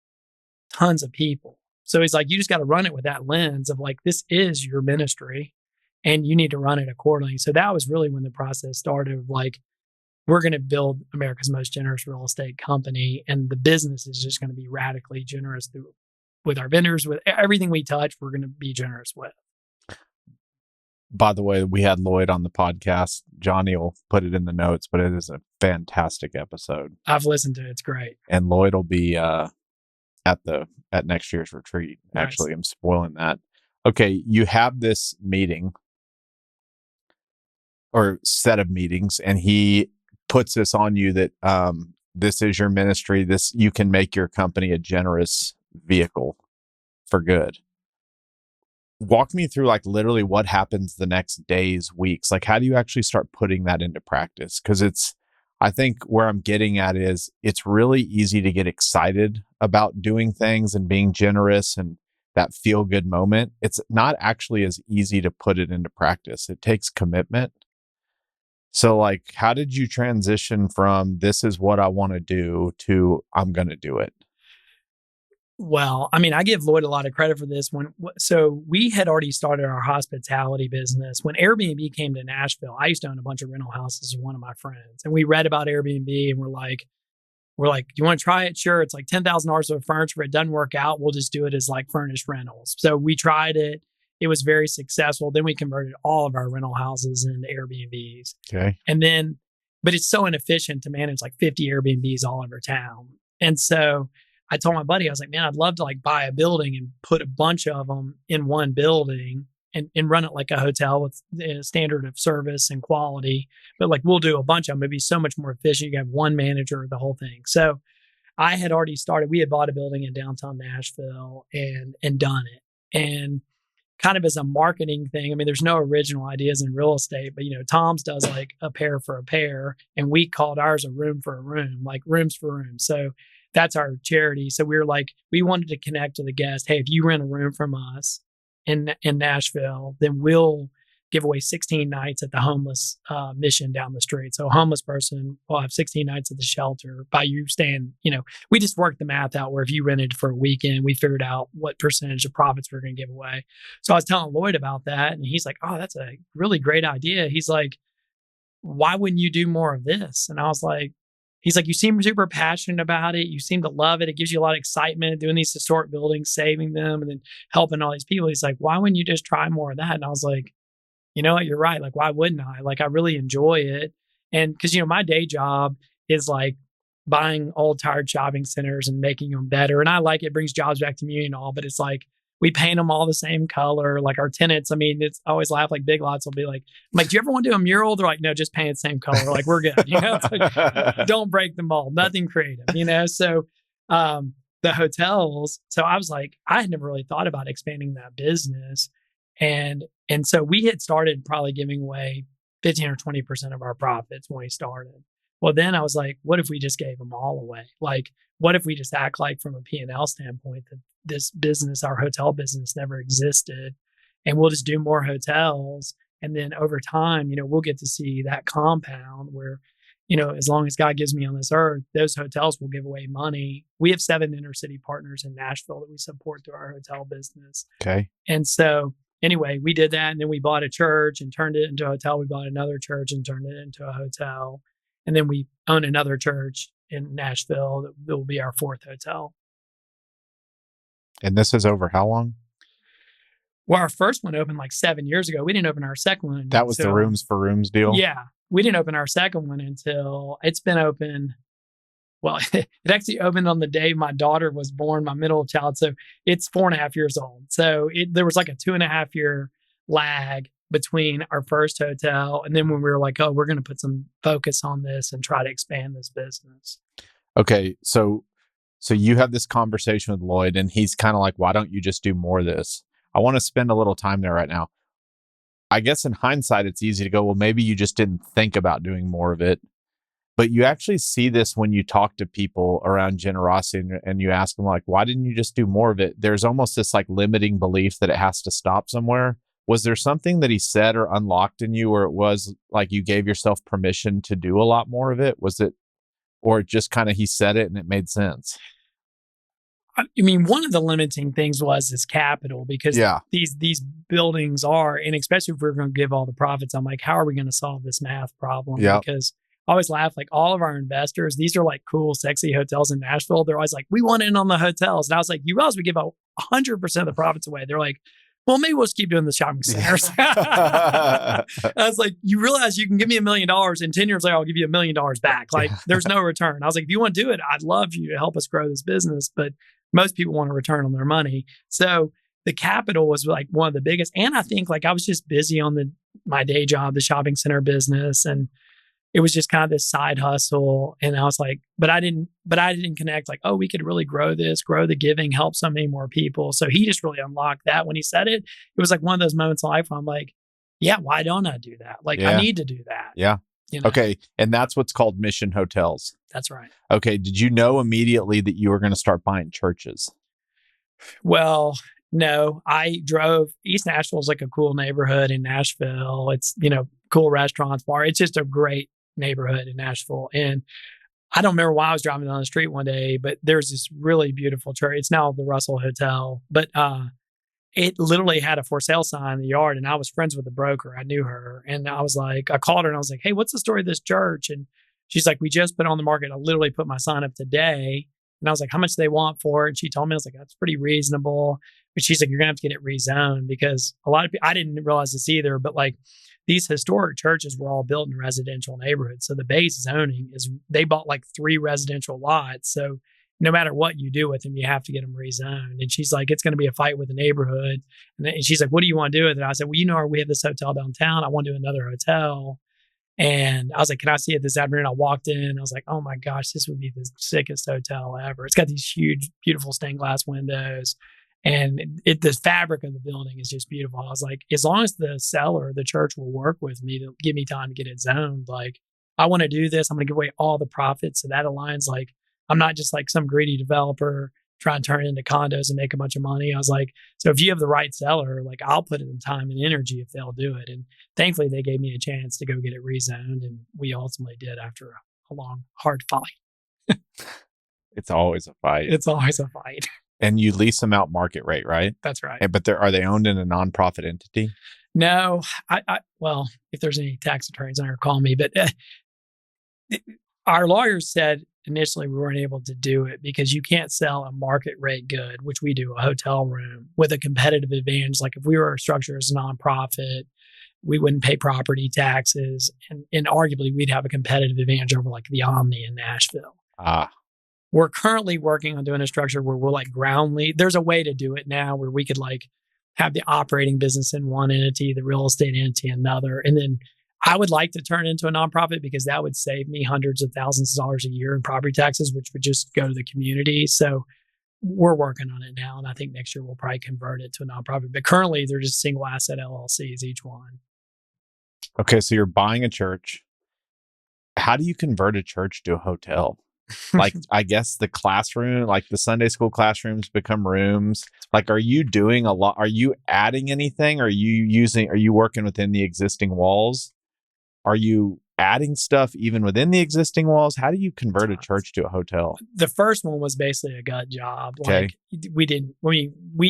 A: tons of people. So he's like, you just got to run it with that lens of like, this is your ministry and you need to run it accordingly. So that was really when the process started of like, we're going to build America's most generous real estate company. And the business is just going to be radically generous with our vendors, with everything we touch, we're going to be generous with.
B: By the way, we had Lloyd on the podcast. Johnny will put it in the notes, but it is a fantastic episode.
A: I've listened to it. It's great.
B: And Lloyd will be at next year's retreat.
A: Nice.
B: Actually, I'm spoiling that. Okay, you have this meeting or set of meetings, and he puts this on you that this is your ministry. You can make your company a generous vehicle for good. Walk me through like literally what happens the next days, weeks. Like, how do you actually start putting that into practice? Because I think where I'm getting at is it's really easy to get excited about doing things and being generous and that feel good moment. It's not actually as easy to put it into practice. It takes commitment. So like, how did you transition from this is what I want to do to I'm going to do it?
A: Well, I mean, I give Lloyd a lot of credit for this. So we had already started our hospitality business when Airbnb came to Nashville. I used to own a bunch of rental houses with one of my friends, and we read about Airbnb, and we're like, do you want to try it? Sure. It's like $10,000 of furniture. If it doesn't work out, we'll just do it as like furnished rentals. So we tried it. It was very successful. Then we converted all of our rental houses into Airbnbs.
B: Okay.
A: And then, but it's so inefficient to manage like 50 Airbnbs all over town. And so I told my buddy, I was like, man, I'd love to like buy a building and put a bunch of them in one building and run it like a hotel with a standard of service and quality. But like we'll do a bunch of them. It'd be so much more efficient. You have one manager, the whole thing. So I had already started. We had bought a building in downtown Nashville and done it. And kind of as a marketing thing, I mean, there's no original ideas in real estate, but Tom's does like a pair for a pair, and we called ours a room for a room, like rooms for rooms. So that's our charity. So we were like, we wanted to connect to the guest. Hey, if you rent a room from us in Nashville, then we'll give away 16 nights at the homeless mission down the street. So a homeless person will have 16 nights at the shelter by you staying, we just worked the math out where if you rented for a weekend, we figured out what percentage of profits we are going to give away. So I was telling Lloyd about that, and he's like, oh, that's a really great idea. He's like, why wouldn't you do more of this? And I was like, he's like, you seem super passionate about it. You seem to love it. It gives you a lot of excitement doing these historic buildings, saving them, and then helping all these people. He's like, why wouldn't you just try more of that? And I was like, you know what? You're right. Like, why wouldn't I? Like, I really enjoy it. And because, my day job is like buying old, tired shopping centers and making them better. And I like it, brings jobs back to me and all, but it's like, we paint them all the same color. Like our tenants, I mean, it's I always laugh, like Big Lots will be like, I'm like, do you ever want to do a mural? They're like, no, just paint the same color. Like, we're good. It's like, don't break the mold, nothing creative, So the hotels, so I was like, I had never really thought about expanding that business. And so we had started probably giving away 15 or 20% of our profits when we started. Well, then I was like, what if we just gave them all away? Like, what if we just act like from a P&L standpoint that this business, our hotel business, never existed, and we'll just do more hotels. And then over time, we'll get to see that compound where, as long as God gives me on this earth, those hotels will give away money. We have 7 inner city partners in Nashville that we support through our hotel business.
B: Okay.
A: And so anyway, we did that, and then we bought a church and turned it into a hotel. We bought another church and turned it into a hotel. And then we own another church in Nashville that will be our 4th hotel.
B: And this is over how long?
A: Well, our first one opened like 7 years ago. We didn't open our second one.
B: That was the rooms for rooms deal?
A: Yeah. We didn't open our second one until it's been open. Well, it actually opened on the day my daughter was born, my middle child. So it's 4.5 years old. So there was like a 2.5 year lag between our first hotel. And then when we were like, oh, we're going to put some focus on this and try to expand this business.
B: Okay. So you have this conversation with Lloyd, and he's kind of like, why don't you just do more of this? I want to spend a little time there right now. I guess in hindsight, it's easy to go, well, maybe you just didn't think about doing more of it. But you actually see this when you talk to people around generosity and you ask them like, why didn't you just do more of it? There's almost this like limiting belief that it has to stop somewhere. Was there something that he said or unlocked in you, or it was like you gave yourself permission to do a lot more of it? Was it, or just kind of he said it and it made sense?
A: I mean, one of the limiting things was this capital, because these buildings are, and especially if we're going to give all the profits, I'm like, how are we going to solve this math problem?
B: Yep.
A: Because I always laugh, like all of our investors, these are like cool, sexy hotels in Nashville. They're always like, we want in on the hotels. And I was like, you realize we give out 100% of the profits away. They're like, well, maybe we'll just keep doing the shopping centers. I was like, you realize you can give me $1 million and 10 years later, I'll give you $1 million back. Like there's no return. I was like, if you want to do it, I'd love you to help us grow this business. But most people want a return on their money. So the capital was like one of the biggest. And I think like I was just busy on my day job, the shopping center business. And it was just kind of this side hustle. And I was like, but I didn't connect like, oh, we could really grow this, grow the giving, help so many more people. So he just really unlocked that when he said it. It was like one of those moments in life where I'm like, yeah, why don't I do that? Like, I
B: Yeah.
A: need to do that.
B: Yeah.
A: You know?
B: Okay. And that's what's called mission hotels.
A: That's right.
B: Okay. Did you know immediately that you were going to start buying churches?
A: Well, no, I drove. East Nashville is like a cool neighborhood in Nashville. It's, cool restaurants, bar. It's just a great neighborhood in Nashville. And I don't remember why I was driving down the street one day, but there's this really beautiful church. It's now the Russell Hotel, but it literally had a for sale sign in the yard. And I was friends with the broker. I knew her. And I called her and I was like, hey, what's the story of this church? And she's like, we just put it on the market. I literally put my sign up today. And I was like, how much do they want for it? And she told me, I was like, that's pretty reasonable. But she's like, you're going to have to get it rezoned because a lot of people, I didn't realize this either, but like these historic churches were all built in residential neighborhoods. So the base zoning is they bought like 3 residential lots. So no matter what you do with them, you have to get them rezoned. And she's like, it's going to be a fight with the neighborhood. And she's like, what do you want to do with it? I said, well, we have this hotel downtown. I want to do another hotel. And I was like, can I see it this afternoon? I walked in. I was like, oh my gosh, this would be the sickest hotel ever. It's got these huge, beautiful stained glass windows. And the fabric of the building is just beautiful. I was like, as long as the seller, the church will work with me to give me time to get it zoned, like, I want to do this. I'm going to give away all the profits. So that aligns, like, I'm not just like some greedy developer trying to turn it into condos and make a bunch of money. I was like, so if you have the right seller, like, I'll put in time and energy if they'll do it. And thankfully, they gave me a chance to go get it rezoned. And we ultimately did after a long, hard fight.
B: It's always a fight.
A: It's always a fight.
B: And you lease them out market rate, right?
A: That's right.
B: But are they owned in a nonprofit entity?
A: No, well, if there's any tax attorneys on here, call me. But our lawyers said initially we weren't able to do it because you can't sell a market rate good, which we do, a hotel room, with a competitive advantage. Like if we were structured as a nonprofit, we wouldn't pay property taxes, and arguably we'd have a competitive advantage over like the Omni in Nashville. We're currently working on doing a structure where we're like ground lease. There's a way to do it now where we could like have the operating business in one entity, the real estate entity in another. And then I would like to turn it into a nonprofit because that would save me hundreds of thousands of dollars a year in property taxes, which would just go to the community. So we're working on it now. And I think next year we'll probably convert it to a nonprofit. But currently they're just single asset LLCs, each one.
B: Okay. So you're buying a church. How do you convert a church to a hotel? Like, I guess the classroom, like the Sunday school classrooms become rooms. Like, are you doing a lot? Are you adding anything? Are you working within the existing walls? Are you adding stuff even within the existing walls? How do you convert a church to a hotel?
A: The first one was basically a gut job.
B: Okay.
A: Like we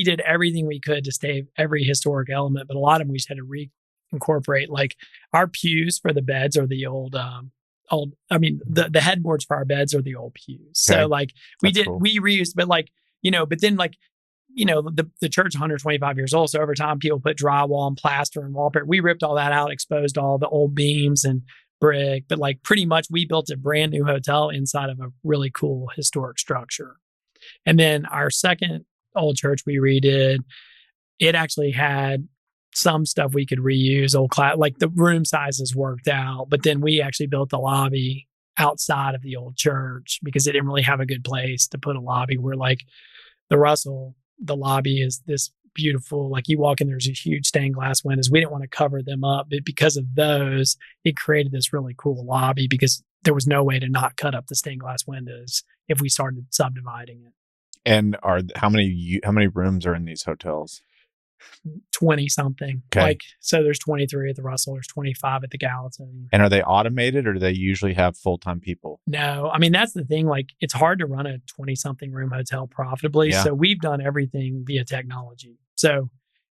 A: did everything we could to save every historic element, but a lot of them we just had to reincorporate. Like our pews for the beds are the old, the headboards for our beds are the old pews.
B: Okay.
A: So like we reused, but like, but then like, the church is 125 years old. So over time, people put drywall and plaster and wallpaper. We ripped all that out, exposed all the old beams and brick, but like pretty much we built a brand new hotel inside of a really cool historic structure. And then our second old church we redid, it actually had some stuff we could reuse, like the room sizes worked out, but then we actually built the lobby outside of the old church because it didn't really have a good place to put a lobby where like the Russell, the lobby is this beautiful, like you walk in, there's these huge stained glass windows. We didn't want to cover them up, but because of those, it created this really cool lobby because there was no way to not cut up the stained glass windows if we started subdividing it.
B: And how many rooms are in these hotels?
A: 20 something.
B: Okay.
A: Like, so there's 23 at the Russell, there's 25 at the Gallatin.
B: And are they automated or do they usually have full-time people?
A: No, I mean, that's the thing. Like, it's hard to run a 20 something room hotel profitably.
B: Yeah.
A: So we've done everything via technology. So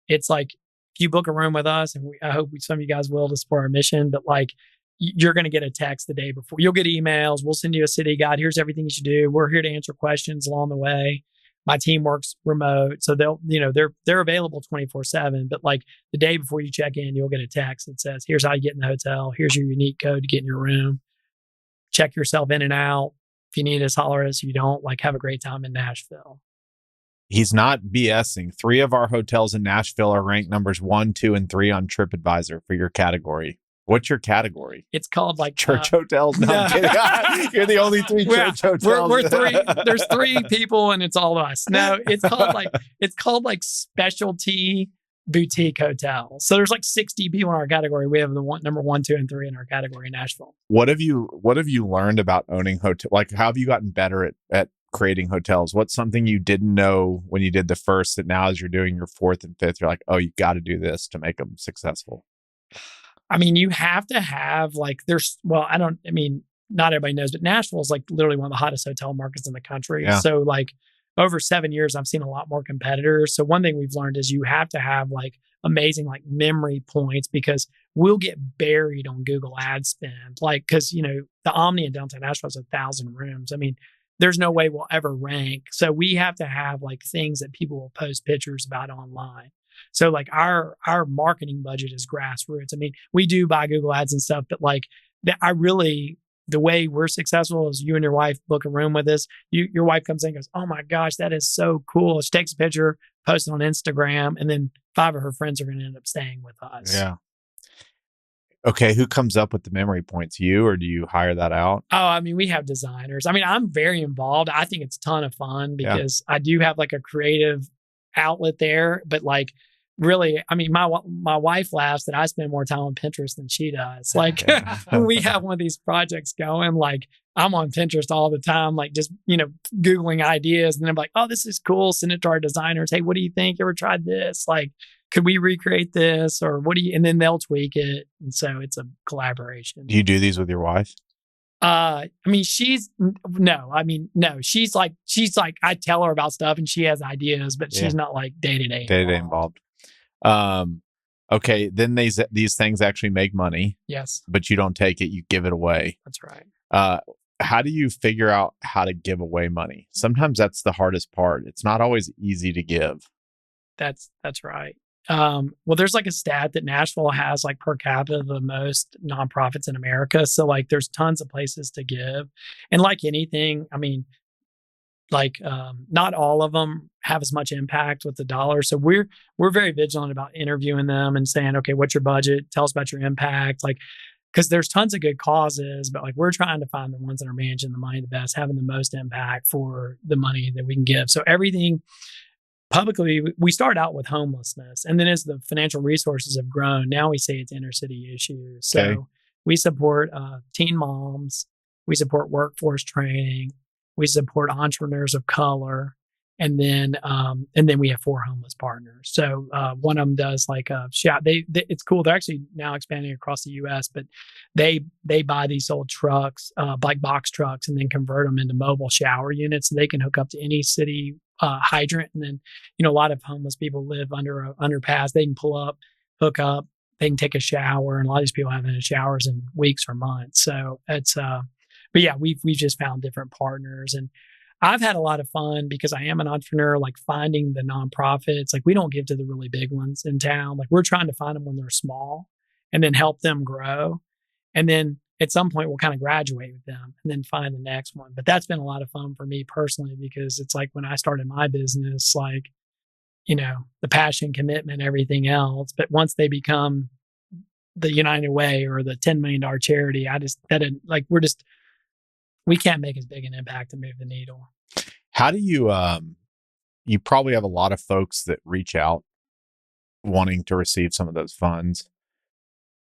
A: it's like, if you book a room with us, and I hope some of you guys will to support our mission, but like, you're going to get a text the day before. You'll get emails. We'll send you a city guide. Here's everything you should do. We're here to answer questions along the way. My team works remote, so they're available 24/7. But like the day before you check in, you'll get a text that says, "Here's how you get in the hotel. Here's your unique code to get in your room. Check yourself in and out. If you need us, holler at us. If you don't, like, have a great time in Nashville."
B: He's not BSing. 3 of our hotels in Nashville are ranked numbers 1, 2, and 3 on TripAdvisor for your category. What's your category?
A: It's called like
B: church hotels. No, I'm kidding. You're the only three church hotels.
A: We're three. There's three people, and it's all us. No, it's called like specialty boutique hotels. So there's like 60 people in our category. We have the number 1, 2, and 3 in our category in Nashville.
B: What have you learned about owning hotel? Like, how have you gotten better at creating hotels? What's something you didn't know when you did the first that now as you're doing your fourth and fifth, you're like, oh, you got to do this to make them successful?
A: I mean, you have to have like, not everybody knows, but Nashville is like literally one of the hottest hotel markets in the country.
B: Yeah.
A: So like over 7 years, I've seen a lot more competitors. So one thing we've learned is you have to have like amazing like memory points, because we'll get buried on Google ad spend. Like, cause the Omni in downtown Nashville has 1,000 rooms. I mean, there's no way we'll ever rank. So we have to have like things that people will post pictures about online. So like our marketing budget is grassroots. I mean, we do buy Google ads and stuff, but like the way we're successful is you and your wife book a room with us. Your wife comes in and goes, oh my gosh, that is so cool. She takes a picture, posts it on Instagram, and then 5 of her friends are going to end up staying with us.
B: Yeah. Okay. Who comes up with the memory points? You, or do you hire that out?
A: Oh, I mean, we have designers. I mean, I'm very involved. I think it's a ton of fun because I do have like a creative outlet there, but like, really, I mean, my wife laughs that I spend more time on Pinterest than she does. Like when we have one of these projects going, like I'm on Pinterest all the time, like just, Googling ideas. And then I'm like, oh, this is cool. Send it to our designers. Hey, what do you think? You ever tried this? Like, could we recreate this? Or and then they'll tweak it. And so it's a collaboration.
B: Do you do these with your wife?
A: I mean, no, she's like, I tell her about stuff and she has ideas, but she's not like day-to-day
B: involved. Okay. Then these things actually make money.
A: Yes.
B: But you don't take it, you give it away.
A: That's right.
B: How do you figure out how to give away money? Sometimes that's the hardest part. It's not always easy to give.
A: That's right. Well, there's like a stat that Nashville has like per capita the most nonprofits in America. So like there's tons of places to give. And like anything, I mean, like not all of them have as much impact with the dollar. So we're very vigilant about interviewing them and saying, okay, what's your budget? Tell us about your impact. Like, because there's tons of good causes, but like we're trying to find the ones that are managing the money the best, having the most impact for the money that we can give. So everything publicly, we start out with homelessness. And then as the financial resources have grown, now we say it's inner city issues. So we support teen moms. We support workforce training. We support entrepreneurs of color. And then we have 4 homeless partners. So one of them does like a shop. It's cool. They're actually now expanding across the U.S., but they buy these old trucks, like box trucks, and then convert them into mobile shower units, so they can hook up to any city hydrant. And then, a lot of homeless people live under an underpass. They can pull up, hook up, they can take a shower, and a lot of these people haven't had showers in weeks or months. So it's, but yeah, we've just found different partners, and I've had a lot of fun because I am an entrepreneur, like finding the nonprofits. Like we don't give to the really big ones in town. Like we're trying to find them when they're small and then help them grow. And then at some point we'll kind of graduate with them and then find the next one. But that's been a lot of fun for me personally, because it's like when I started my business, like, the passion, commitment, everything else. But once they become the United Way or the $10 million charity, we can't make as big an impact to move the needle.
B: How do you, you probably have a lot of folks that reach out wanting to receive some of those funds.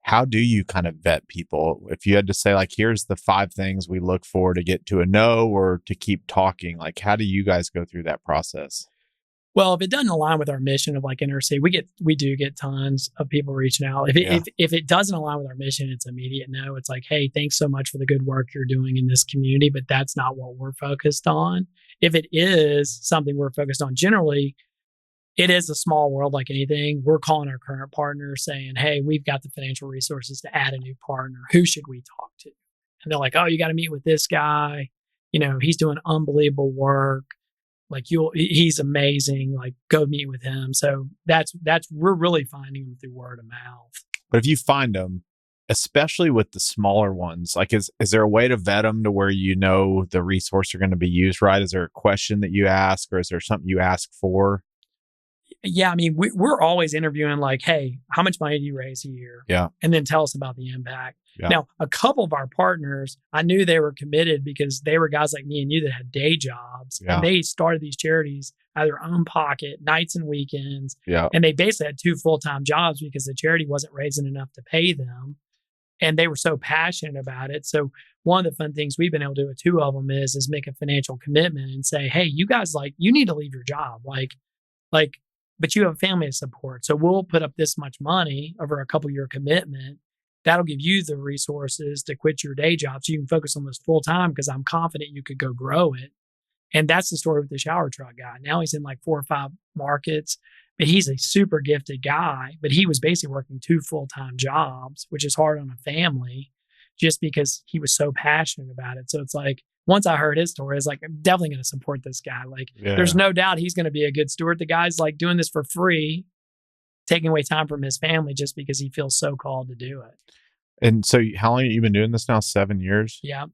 B: How do you kind of vet people? If you had to say, like, here's the 5 things we look for to get to a no or to keep talking, like, how do you guys go through that process?
A: Well, if it doesn't align with our mission of like inner city, we do get tons of people reaching out. If it doesn't align with our mission, it's immediate no. It's like, hey, thanks so much for the good work you're doing in this community, but that's not what we're focused on. If it is something we're focused on, generally, it is a small world like anything. We're calling our current partner saying, hey, we've got the financial resources to add a new partner. Who should we talk to? And they're like, oh, you got to meet with this guy. He's doing unbelievable work. Like he's amazing. Like go meet with him. So we're really finding them through word of mouth.
B: But if you find them, especially with the smaller ones, like is there a way to vet them to where the resource are going to be used right? Is there a question that you ask, or is there something you ask for?
A: Yeah, I mean, we're always interviewing like, hey, how much money do you raise a year?
B: Yeah.
A: And then tell us about the impact.
B: Yeah.
A: Now, a couple of our partners, I knew they were committed because they were guys like me and you that had day jobs.
B: Yeah.
A: And they started these charities out of their own pocket, nights and weekends.
B: Yeah.
A: And they basically had 2 full-time jobs because the charity wasn't raising enough to pay them. And they were so passionate about it. So one of the fun things we've been able to do with 2 of them is make a financial commitment and say, hey, you guys, like, you need to leave your job. Like, but you have a family to support. So we'll put up this much money over a couple year commitment. That'll give you the resources to quit your day job so you can focus on this full time because I'm confident you could go grow it. And that's the story with the shower truck guy. Now he's in like 4 or 5 markets, but he's a super gifted guy. But he was basically working 2 full-time jobs, which is hard on a family just because he was so passionate about it. So it's like, once I heard his story, I was like, I'm definitely going to support this guy. Like, there's no doubt he's going to be a good steward. The guy's like doing this for free, taking away time from his family just because he feels so called to do it.
B: And so how long have you been doing this now? 7 years?
A: Yeah.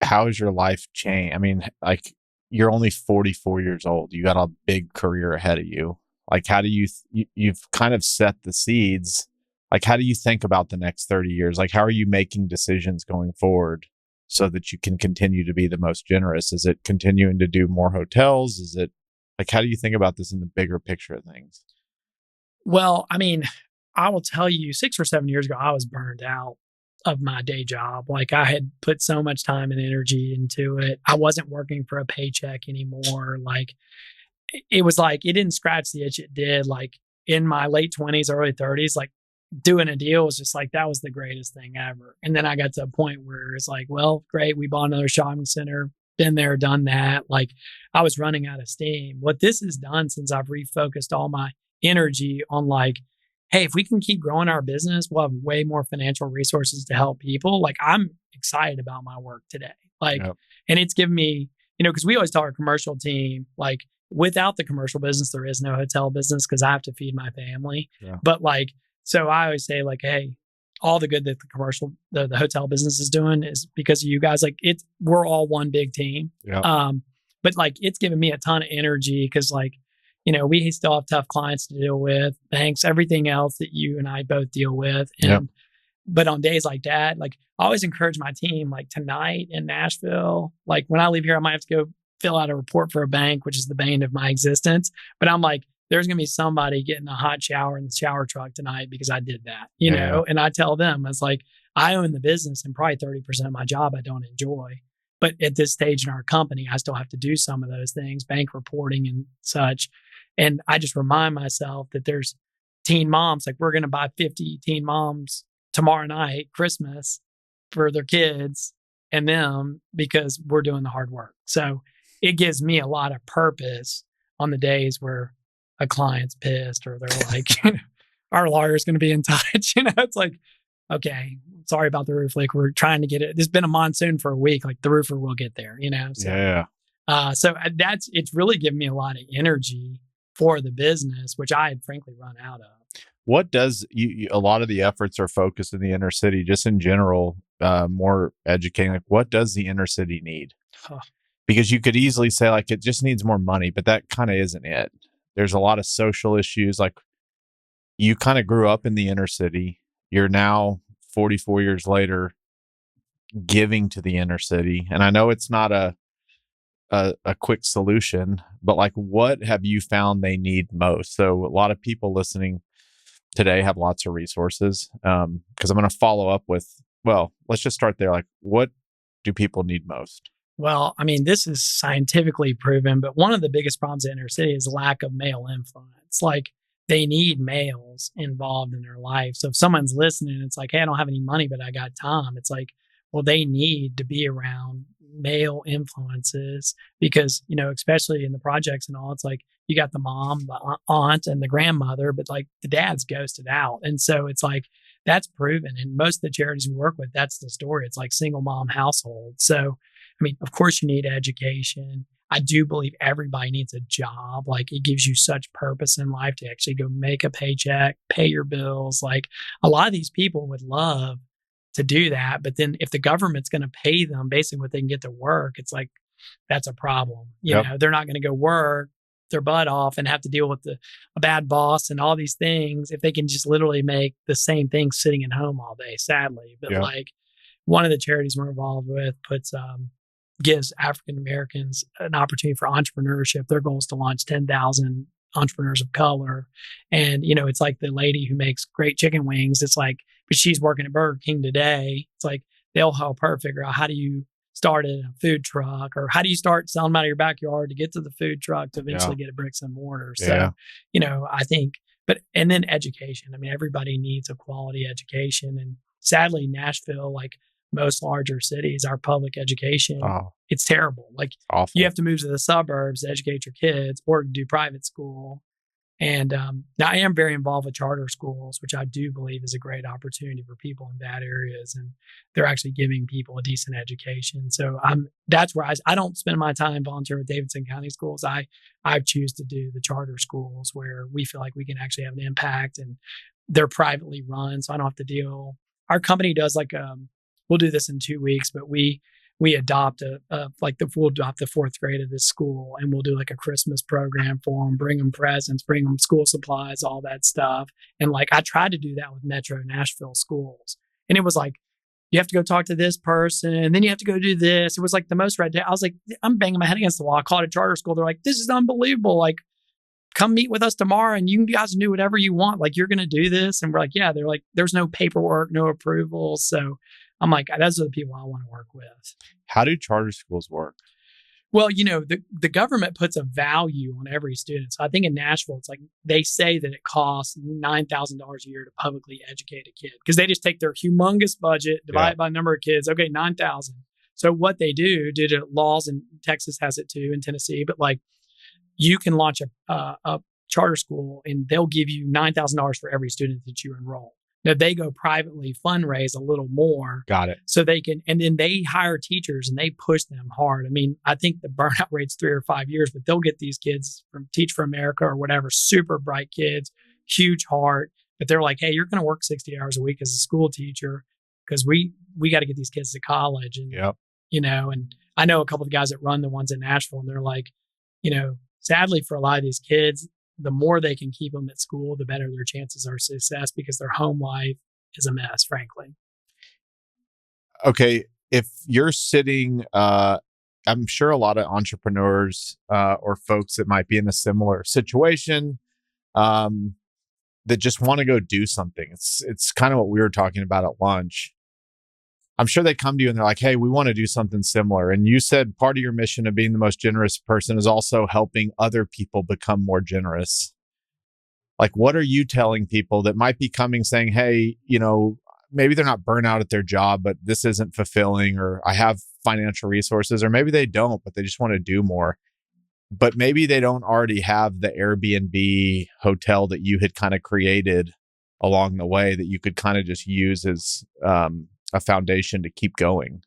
B: How has your life changed? I mean, like, you're only 44 years old. You got a big career ahead of you. Like, how do you've kind of set the seeds. Like, how do you think about the next 30 years? Like, how are you making decisions going forward so that you can continue to be the most generous? Is it continuing to do more hotels? Is it like, how do you think about this in the bigger picture of things?
A: Well, I mean, I will tell you 6 or 7 years ago, I was burned out of my day job. Like, I had put so much time and energy into it. I wasn't working for a paycheck anymore. Like, it was like, it didn't scratch the itch it did. Like, in my late 20s, early 30s, like, doing a deal was just like, that was the greatest thing ever. And then I got to a point where it's like, well, great, we bought another shopping center, been there, done that. Like, I was running out of steam. What this has done since I've refocused all my energy on like, hey, if we can keep growing our business, we'll have way more financial resources to help people. Like, I'm excited about my work today. Like, and it's given me, because we always tell our commercial team, like, without the commercial business, there is no hotel business because I have to feed my family.
B: Yeah.
A: But like, so I always say like, hey, all the good that the hotel business is doing is because of you guys. Like, we're all one big team.
B: Yeah.
A: But like, it's given me a ton of energy because like, we still have tough clients to deal with, banks, everything else that you and I both deal with. And, but on days like that, like, I always encourage my team, like tonight in Nashville, like when I leave here, I might have to go fill out a report for a bank, which is the bane of my existence. But I'm like, there's going to be somebody getting a hot shower in the shower truck tonight because I did that, know? And I tell them, it's like, I own the business and probably 30% of my job I don't enjoy. But at this stage in our company, I still have to do some of those things, bank reporting and such. And I just remind myself that there's teen moms, like, we're going to buy 50 teen moms tomorrow night, Christmas, for their kids and them because we're doing the hard work. So it gives me a lot of purpose on the days where a client's pissed or they're like, our lawyer's going to be in touch. It's like, okay, sorry about the roof leak. We're trying to get it. There's been a monsoon for a week. Like, the roofer will get there, So, so it's really given me a lot of energy for the business, which I had frankly run out of.
B: What does a lot of the efforts are focused in the inner city, just in general, more educating, like, what does the inner city need? Because you could easily say like, it just needs more money, but that kind of isn't it. There's a lot of social issues. Like, you kind of grew up in the inner city. You're now 44 years later giving to the inner city. And I know it's not a quick solution, but like, what have you found they need most? So a lot of people listening today have lots of resources. Because I'm going to follow up with, well, let's just start there. Like, what do people need most?
A: Well, I mean, this is scientifically proven, but one of the biggest problems in inner city is lack of male influence. Like, they need males involved in their life. So if someone's listening, it's like, hey, I don't have any money, but I got time. It's like, well, they need to be around male influences because, especially in the projects and all, it's like, you got the mom, the aunt, and the grandmother, but like the dad's ghosted out. And so it's like, that's proven. And most of the charities we work with, that's the story. It's like single mom household. So, I mean, of course you need education. I do believe everybody needs a job. Like, it gives you such purpose in life to actually go make a paycheck, pay your bills. Like, a lot of these people would love to do that. But then if the government's going to pay them basically what they can get to work, it's like, that's a problem. You know, they're not going to go work their butt off and have to deal with a bad boss and all these things if they can just literally make the same thing sitting at home all day, sadly. But
B: Yeah.
A: like one of the charities we're involved with gives African Americans an opportunity for entrepreneurship. Their goal is to launch 10,000 entrepreneurs of color. And, it's like the lady who makes great chicken wings. It's like, but she's working at Burger King today. It's like they'll help her figure out how do you start a food truck, or how do you start selling them out of your backyard to get to the food truck to eventually get a bricks and mortar.
B: Yeah.
A: So, I think, and then education. I mean, everybody needs a quality education. And sadly, Nashville, like most larger cities, our public education, it's terrible. Like
B: awful.
A: You have to move to the suburbs to educate your kids or do private school. And now I am very involved with charter schools, which I do believe is a great opportunity for people in bad areas. And they're actually giving people a decent education. So that's where I don't spend my time volunteering with Davidson County schools. I choose to do the charter schools where we feel like we can actually have an impact, and they're privately run. So I don't have to deal. Our company does we'll do this in 2 weeks, but we adopt we'll adopt the fourth grade of this school, and we'll do like a Christmas program for them, bring them presents, bring them school supplies, all that stuff. And I tried to do that with Metro Nashville schools. And it was like, you have to go talk to this person, and then you have to go do this. It was like the most red tape. I was like, I'm banging my head against the wall. I called a charter school. They're like, this is unbelievable. Like, come meet with us tomorrow and you guys can do whatever you want. Like, you're going to do this. And we're like, yeah. They're like, there's no paperwork, no approval. So I'm like, those are the people I want to work with.
B: How do charter schools work?
A: Well, the government puts a value on every student. So I think in Nashville, it's like they say that it costs $9,000 a year to publicly educate a kid, because they just take their humongous budget, divide it by the number of kids. Okay, 9,000. So what they do to laws, in Texas has it too, in Tennessee, but you can launch a charter school and they'll give you $9,000 for every student that you enroll. Now they go privately fundraise a little more.
B: Got it.
A: So they can, and then they hire teachers and they push them hard. I mean, I think the burnout rate's 3 or 5 years, but they'll get these kids from Teach for America or whatever, super bright kids, huge heart. But they're like, hey, you're going to work 60 hours a week as a school teacher because we got to get these kids to college. And, and I know a couple of guys that run the ones in Nashville, and they're like, sadly for a lot of these kids, the more they can keep them at school, the better their chances are of success, because their home life is a mess, frankly.
B: Okay. If you're sitting, I'm sure a lot of entrepreneurs or folks that might be in a similar situation that just want to go do something. It's kind of what we were talking about at lunch. I'm sure they come to you and they're like, hey, we want to do something similar. And you said part of your mission of being the most generous person is also helping other people become more generous. Like, what are you telling people that might be coming saying, hey, maybe they're not burnt out at their job, but this isn't fulfilling, or I have financial resources, or maybe they don't, but they just want to do more. But maybe they don't already have the Airbnb hotel that you had kind of created along the way that you could kind of just use as a foundation to keep going.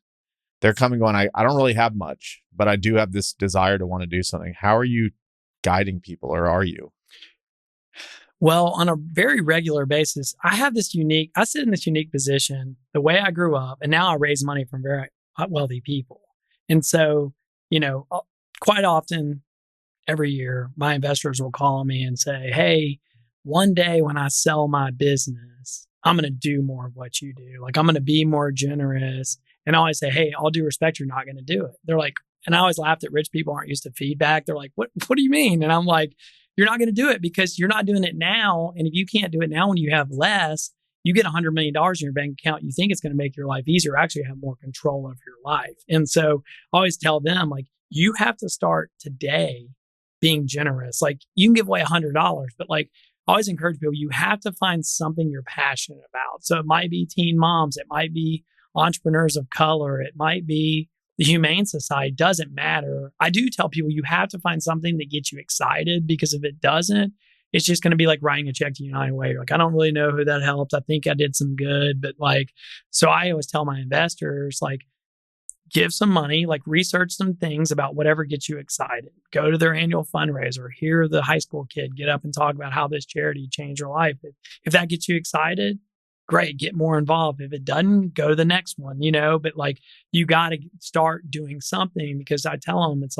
B: They're coming going, I don't really have much, but I do have this desire to want to do something. How are you guiding people, or are you?
A: Well, on a very regular basis, I sit in this unique position, the way I grew up, and now I raise money from very wealthy people. And so, quite often every year, my investors will call me and say, hey, one day when I sell my business, I'm going to do more of what you do. Like, I'm going to be more generous. And I always say, hey, all due respect, you're not going to do it. They're like, and I always laugh that rich people aren't used to feedback. They're like, what do you mean? And I'm like, you're not going to do it because you're not doing it now. And if you can't do it now when you have less, you get $100 million in your bank account. You think it's going to make your life easier, actually have more control of your life. And so I always tell them, like, you have to start today being generous. Like, you can give away $100, but I always encourage people, you have to find something you're passionate about. So it might be teen moms, it might be entrepreneurs of color, it might be the Humane Society, doesn't matter. I do tell people you have to find something that gets you excited, because if it doesn't, it's just going to be like writing a check to United Way. You're like, I don't really know who that helped. I think I did some good, but so I always tell my investors, give some money, research some things about whatever gets you excited. Go to their annual fundraiser, hear the high school kid get up and talk about how this charity changed your life. If that gets you excited, great, get more involved. If it doesn't, go to the next one, but you got to start doing something, because I tell them, it's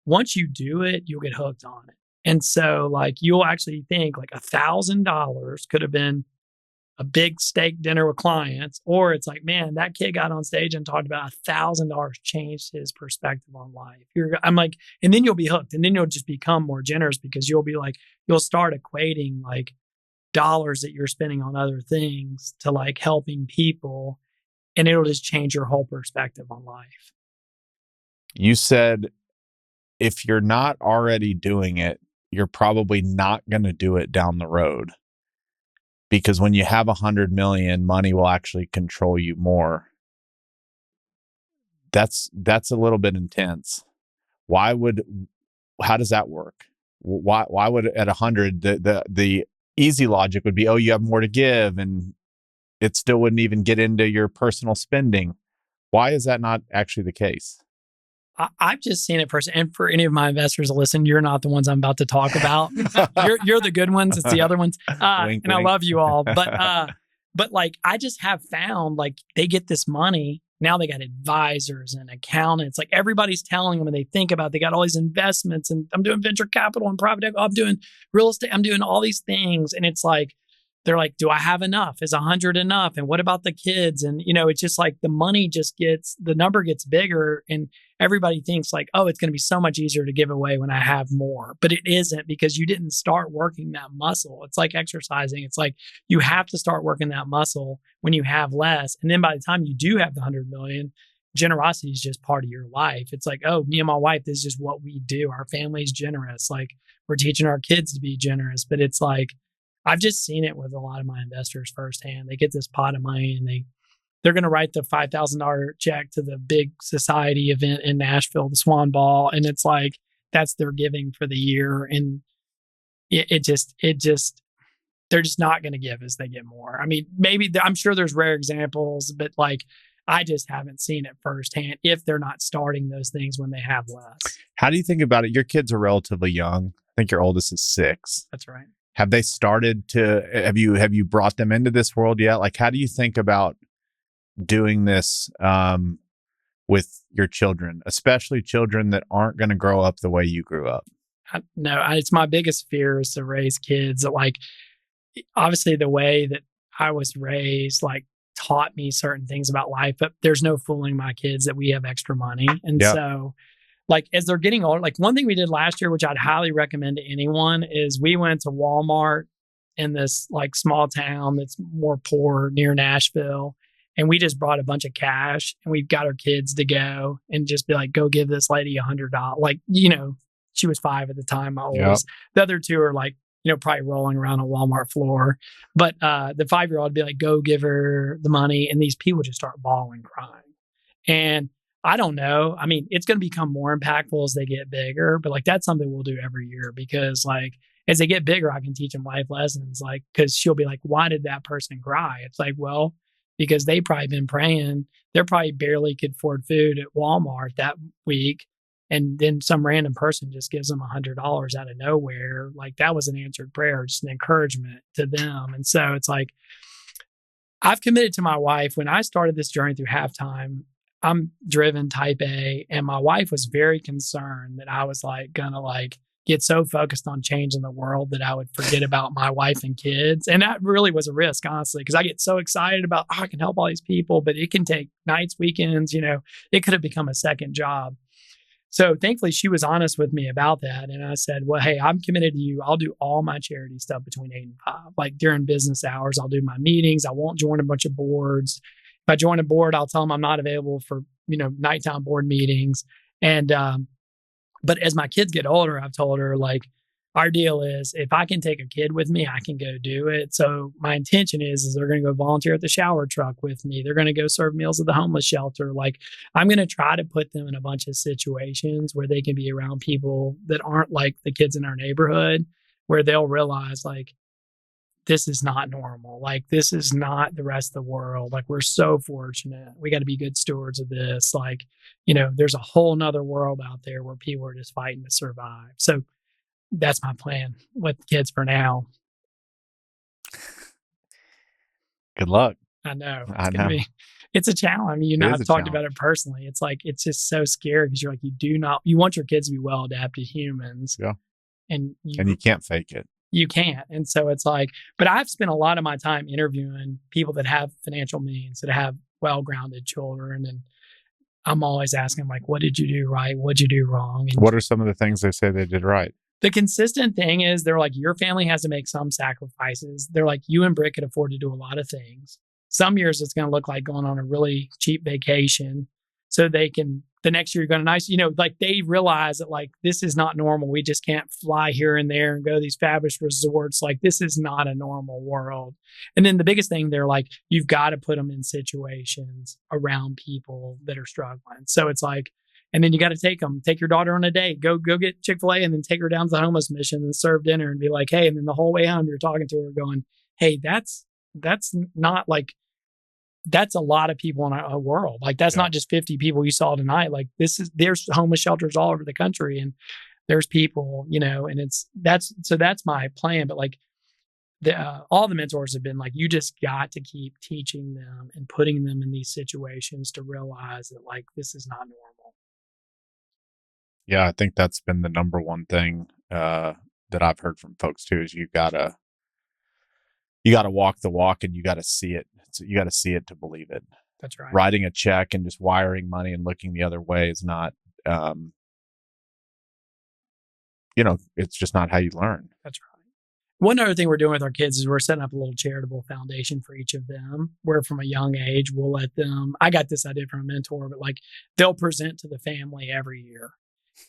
A: once you do it, you'll get hooked on it. And so like you'll actually think like $1,000 could have been a big steak dinner with clients, or it's like, man, that kid got on stage and talked about $1,000 changed his perspective on life. I'm like, and then you'll be hooked, and then you'll just become more generous because you'll be like, you'll start equating like dollars that you're spending on other things to like helping people, and it'll just change your whole perspective on life.
B: You said if you're not already doing it, you're probably not going to do it down the road. Because when you have 100 million, money will actually control you more. That's a little bit intense. How does that work? Why would at 100 the easy logic would be, oh, you have more to give, and it still wouldn't even get into your personal spending. Why is that not actually the case?
A: I've just seen it first. And for any of my investors to listen, you're not the ones I'm about to talk about. you're the good ones. It's the other ones.
B: Wink,
A: and
B: wink.
A: I love you all. But like, I just have found like they get this money. Now they got advisors and accountants. Like everybody's telling them, and they think about, they got all these investments, and I'm doing venture capital and private equity. I'm doing real estate. I'm doing all these things. And it's like, they're like, do I have enough? Is 100 enough? And what about the kids? And, it's just like the money the number gets bigger, and everybody thinks like, oh, it's going to be so much easier to give away when I have more. But it isn't, because you didn't start working that muscle. It's like exercising. It's like you have to start working that muscle when you have less. And then by the time you do have the 100 million, generosity is just part of your life. It's like, oh, me and my wife, this is just what we do. Our family's generous. Like we're teaching our kids to be generous. But it's like, I've just seen it with a lot of my investors firsthand. They get this pot of money, and they're going to write the $5,000 check to the big society event in Nashville, the Swan Ball. And it's like, that's their giving for the year. And they're just not going to give as they get more. I mean, maybe I'm sure there's rare examples, but like, I just haven't seen it firsthand if they're not starting those things when they have less.
B: How do you think about it? Your kids are relatively young. I think your oldest is 6.
A: That's right.
B: Have they started have you brought them into this world yet? Like, how do you think about doing this with your children, especially children that aren't going to grow up the way you grew up?
A: It's my biggest fear is to raise kids that, like, obviously the way that I was raised, like, taught me certain things about life, but there's no fooling my kids that we have extra money. And so like as they're getting older, like one thing we did last year, which I'd highly recommend to anyone, is we went to Walmart in this like small town that's more poor near Nashville. And we just brought a bunch of cash, and we got our kids to go and just be like, go give this lady $100. Like, she was 5 at the time. My oldest. The other 2 are like, probably rolling around a Walmart floor. But the 5-year-old would be like, go give her the money. And these people just start bawling, crying. And I don't know. I mean, it's going to become more impactful as they get bigger, but like that's something we'll do every year, because like as they get bigger, I can teach them life lessons. Like, because she'll be like, why did that person cry? It's like, well, because they probably been praying. They're probably barely could afford food at Walmart that week. And then some random person just gives them $100 out of nowhere. Like that was an answered prayer, just an encouragement to them. And so it's like, I've committed to my wife. When I started this journey through Halftime, I'm driven type A, and my wife was very concerned that I was like gonna like get so focused on changing the world that I would forget about my wife and kids. And that really was a risk, honestly, because I get so excited about, I can help all these people, but it can take nights, weekends, it could have become a second job. So thankfully she was honest with me about that. And I said, well, hey, I'm committed to you. I'll do all my charity stuff between 8 and 5. Like during business hours, I'll do my meetings. I won't join a bunch of boards. If I join a board, I'll tell them I'm not available for, nighttime board meetings. And, but as my kids get older, I've told her like, our deal is if I can take a kid with me, I can go do it. So my intention is they're going to go volunteer at the shower truck with me. They're going to go serve meals at the homeless shelter. Like I'm going to try to put them in a bunch of situations where they can be around people that aren't like the kids in our neighborhood, where they'll realize like, this is not normal. Like, this is not the rest of the world. Like, we're so fortunate. We got to be good stewards of this. Like, there's a whole nother world out there where people are just fighting to survive. So that's my plan with kids for now.
B: Good luck.
A: I know.
B: It's
A: a challenge. I've talked about it personally. It's like, it's just so scary because you're like, you want your kids to be well-adapted humans.
B: Yeah.
A: and
B: you can't fake it.
A: You can't. And so it's like, but I've spent a lot of my time interviewing people that have financial means, that have well-grounded children. And I'm always asking, like, what did you do right? What did you do wrong? And
B: what are some of the things they say they did right?
A: the consistent thing is they're like, your family has to make some sacrifices. They're like, you and Britt could afford to do a lot of things. Some years it's going to look like going on a really cheap vacation so they can, the next year you're going to like they realize that like, this is not normal. We just can't fly here and there and go to these fabulous resorts. Like this is not a normal world. And then the biggest thing, they're like, you've got to put them in situations around people that are struggling. So it's like, and then you got to take your daughter on a date, go get Chick-fil-A and then take her down to the homeless mission and serve dinner and be like, hey, and then the whole way home, you're talking to her going, hey, that's not like, that's a lot of people in a world. Like that's not just 50 people you saw tonight. Like there's homeless shelters all over the country and there's people, and that's my plan. But like all the mentors have been like, you just got to keep teaching them and putting them in these situations to realize that like, this is not normal.
B: Yeah. I think that's been the number one thing, that I've heard from folks too, is you gotta walk the walk and you gotta see it. So you got to see it to believe it.
A: That's right.
B: Writing a check and just wiring money and looking the other way is not, it's just not how you learn.
A: That's right. One other thing we're doing with our kids is we're setting up a little charitable foundation for each of them, where from a young age, we'll let them, I got this idea from a mentor, but like they'll present to the family every year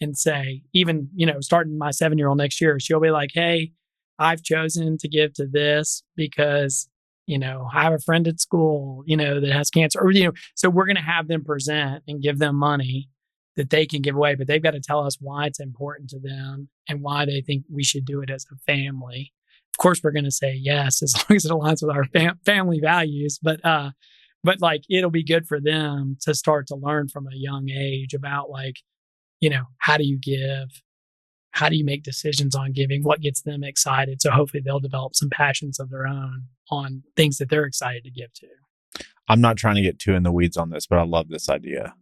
A: and say, even, starting my 7-year-old next year, she'll be like, hey, I've chosen to give to this because I have a friend at school, that has cancer, or, so we're going to have them present and give them money that they can give away, but they've got to tell us why it's important to them and why they think we should do it as a family. Of course, we're going to say yes, as long as it aligns with our family values, but like, it'll be good for them to start to learn from a young age about like, how do you give? How do you make decisions on giving? What gets them excited? So hopefully they'll develop some passions of their own on things that they're excited to give to.
B: I'm not trying to get too in the weeds on this, but I love this idea.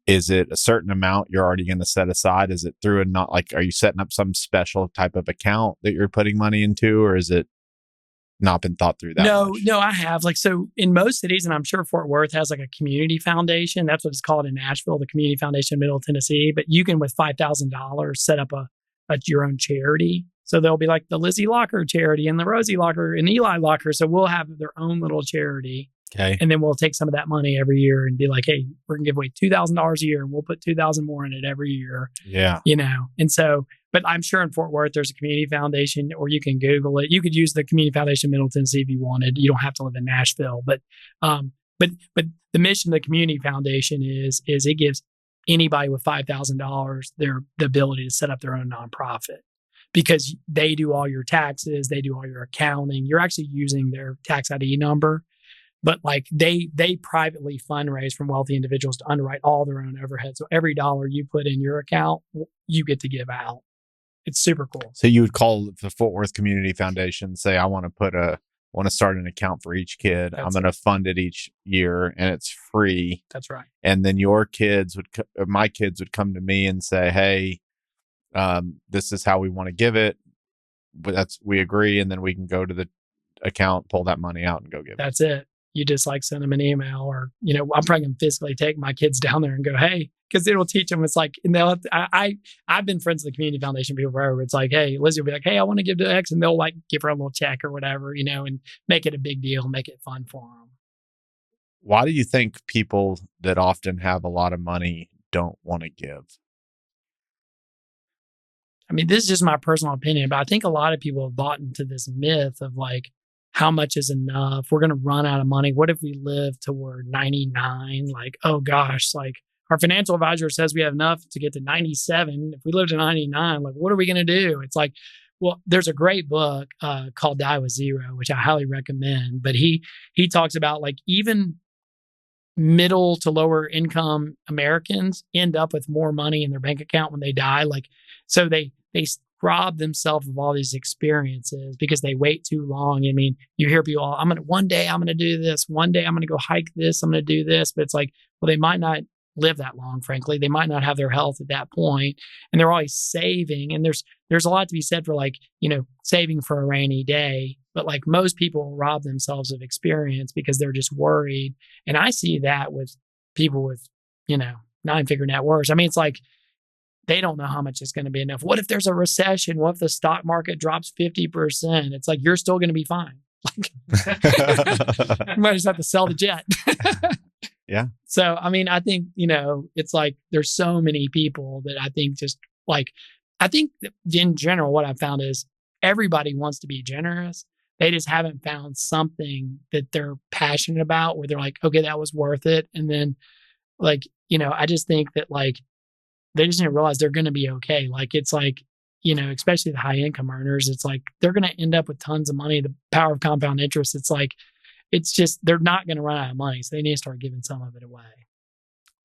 B: Is it a certain amount you're already going to set aside? Is it through are you setting up some special type of account that you're putting money into, or is it not been thought through that much?
A: No, I have. Like, so in most cities, and I'm sure Fort Worth has like a community foundation. That's what it's called in Nashville, the Community Foundation of Middle Tennessee. But you can, with $5,000, set up your own charity. So there'll be like the Lizzie Lacher charity and the Rosie Lacher and Eli Lacher. So we'll have their own little charity.
B: Okay.
A: And then we'll take some of that money every year and be like, hey, we're going to give away $2,000 a year and we'll put $2,000 more in it every year.
B: Yeah.
A: And so, but I'm sure in Fort Worth, there's a community foundation, or you can Google it. You could use the Community Foundation of Middle Tennessee if you wanted. You don't have to live in Nashville, but the mission of the Community Foundation is it gives anybody with $5,000 the ability to set up their own nonprofit, because they do all your taxes, they do all your accounting. You're actually using their tax ID number, but like they privately fundraise from wealthy individuals to underwrite all their own overhead. So every dollar you put in your account, you get to give out. It's super cool.
B: So you would call the Fort Worth Community Foundation, say, I want to start an account for each kid. I'm going to fund it each year and it's free.
A: That's right.
B: And then my kids would come to me and say, hey, this is how we want to give it. But we agree. And then we can go to the account, pull that money out and go give it.
A: That's it. You just like send them an email, or, I'm probably going to physically take my kids down there and go, hey, because it'll teach them. It's like, and I've been friends with the Community Foundation people forever. It's like, hey, Lizzie will be like, hey, I want to give to X, and they'll like give her a little check or whatever, and make it a big deal, make it fun for them.
B: Why do you think people that often have a lot of money don't want to give?
A: I mean, this is just my personal opinion, but I think a lot of people have bought into this myth of like, how much is enough? We're going to run out of money. What if we live till we're 99? Like, oh gosh, like our financial advisor says we have enough to get to 97. If we live to 99, like, what are we going to do? It's like, well, there's a great book called Die with Zero, which I highly recommend. But he talks about like even middle to lower income Americans end up with more money in their bank account when they die. Like, so they rob themselves of all these experiences because they wait too long. I mean, you hear people, one day I'm going to do this. One day I'm going to go hike this. I'm going to do this. But it's like, well, they might not live that long, frankly. They might not have their health at that point, and they're always saving. And there's a lot to be said for like, saving for a rainy day. But like most people rob themselves of experience because they're just worried. And I see that with people with, 9-figure net worths. I mean, it's like they don't know how much is going to be enough. What if there's a recession? What if the stock market drops 50%? It's like, you're still going to be fine. Like, you might just have to sell the jet.
B: Yeah.
A: So, I mean, I think, it's like there's so many people that I think just like, I think in general, what I've found is everybody wants to be generous. They just haven't found something that they're passionate about where they're like, okay, that was worth it. And then like, I just think that like, they just didn't realize they're going to be okay. Like, it's like, especially the high income earners, it's like, they're going to end up with tons of money. The power of compound interest. It's like, it's just, they're not going to run out of money. So they need to start giving some of it away.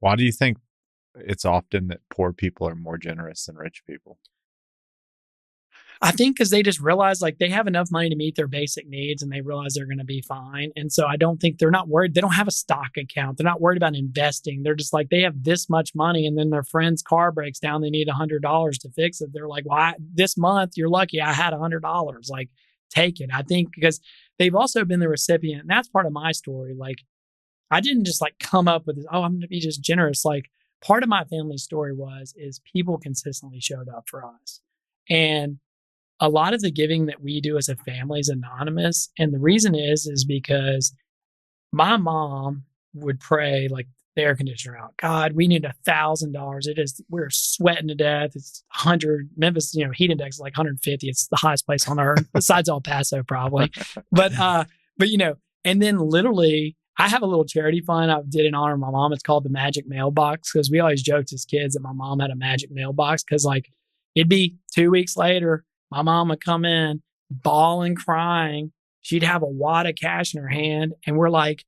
B: Why do you think it's often that poor people are more generous than rich people?
A: I think because they just realize like they have enough money to meet their basic needs and they realize they're going to be fine. And so I don't think they're not worried. They don't have a stock account. They're not worried about investing. They're just like, they have this much money and then their friend's car breaks down. They need $100 to fix it. They're like, well, this month you're lucky I had $100. Like, take it. I think because they've also been the recipient. And that's part of my story. Like, I didn't just like come up with this, oh, I'm going to be just generous. Like, part of my family story is people consistently showed up for us. And a lot of the giving that we do as a family is anonymous. And the reason is because my mom would pray like the air conditioner out. God, we need $1,000. We're sweating to death. It's 100. Memphis, heat index is like 150. It's the highest place on earth besides El Paso probably. But and then literally I have a little charity fund I did in honor of my mom. It's called the Magic Mailbox because we always joked as kids that my mom had a magic mailbox because like it'd be 2 weeks later, my mom would come in bawling, crying. She'd have a wad of cash in her hand. And we're like,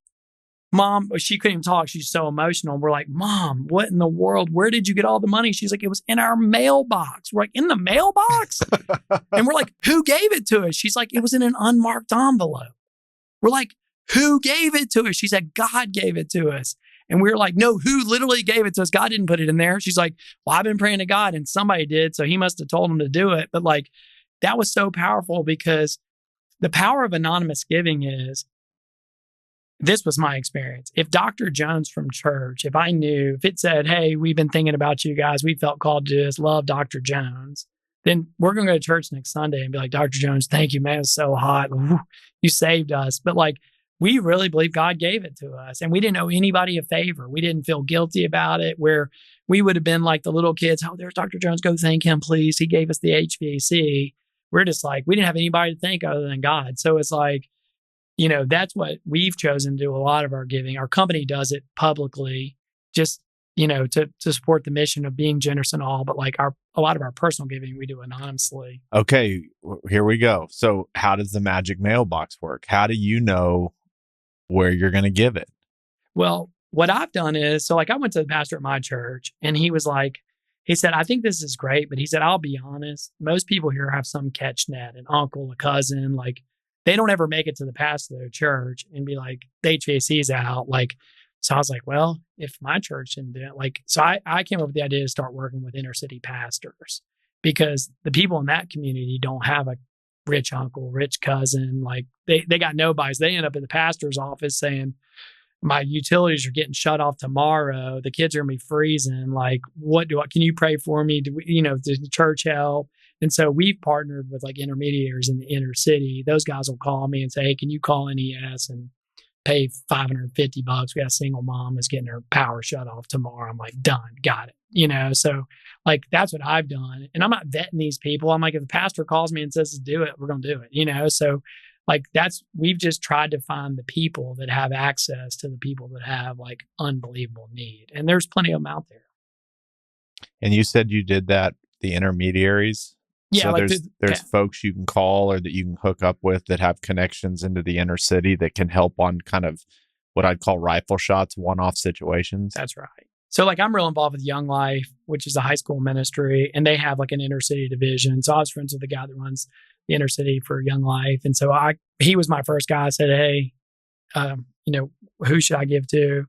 A: Mom, she couldn't even talk. She's so emotional. We're like, Mom, what in the world? Where did you get all the money? She's like, it was in our mailbox. We're like, in the mailbox? And we're like, who gave it to us? She's like, it was in an unmarked envelope. We're like, who gave it to us? She said, God gave it to us. And we were like, no, who literally gave it to us? God didn't put it in there. She's like, well, I've been praying to God and somebody did. So he must have told him to do it. But like, that was so powerful because the power of anonymous giving is, this was my experience. If Dr. Jones from church, if it said, hey, we've been thinking about you guys, we felt called to this, love Dr. Jones, then we're going to go to church next Sunday and be like, Dr. Jones, thank you, man. It's so hot. Woo, you saved us. But like, we really believe God gave it to us and we didn't owe anybody a favor. We didn't feel guilty about it where we would have been like the little kids. Oh, there's Dr. Jones. Go thank him, please. He gave us the HVAC. We're just like, we didn't have anybody to thank other than God. So it's like, that's what we've chosen to do a lot of our giving. Our company does it publicly just, to support the mission of being generous and all. But like a lot of our personal giving, we do anonymously.
B: Okay, here we go. So how does the magic mailbox work? How do you know where you're going to give it?
A: Well, what I've done is, so like I went to the pastor at my church and he was like, he said, I think this is great. But he said, I'll be honest. Most people here have some catch net, an uncle, a cousin, like they don't ever make it to the pastor of their church and be like, the HVAC's out. Like, so I was like, well, if my church didn't do it, like, so I came up with the idea to start working with inner city pastors because the people in that community don't have a rich uncle, rich cousin. Like they got nobodies. They end up in the pastor's office saying, my utilities are getting shut off tomorrow. The kids are going to be freezing. Like, can you pray for me? Does the church help? And so we've partnered with like intermediaries in the inner city. Those guys will call me and say, hey, can you call NES and pay $550? We got a single mom that's getting her power shut off tomorrow. I'm like, done, got it. So like, that's what I've done. And I'm not vetting these people. I'm like, if the pastor calls me and says to do it, we're going to do it, So like we've just tried to find the people that have access to the people that have like unbelievable need. And there's plenty of them out there.
B: And you said you did that, the intermediaries?
A: Yeah.
B: So
A: like
B: there's folks you can call or that you can hook up with that have connections into the inner city that can help on kind of what I'd call rifle shots, one-off situations.
A: That's right. So like I'm real involved with Young Life, which is a high school ministry, and they have like an inner city division. So I was friends with the guy that runs the inner city for Young Life. And so he was my first guy. I said, hey, who should I give to?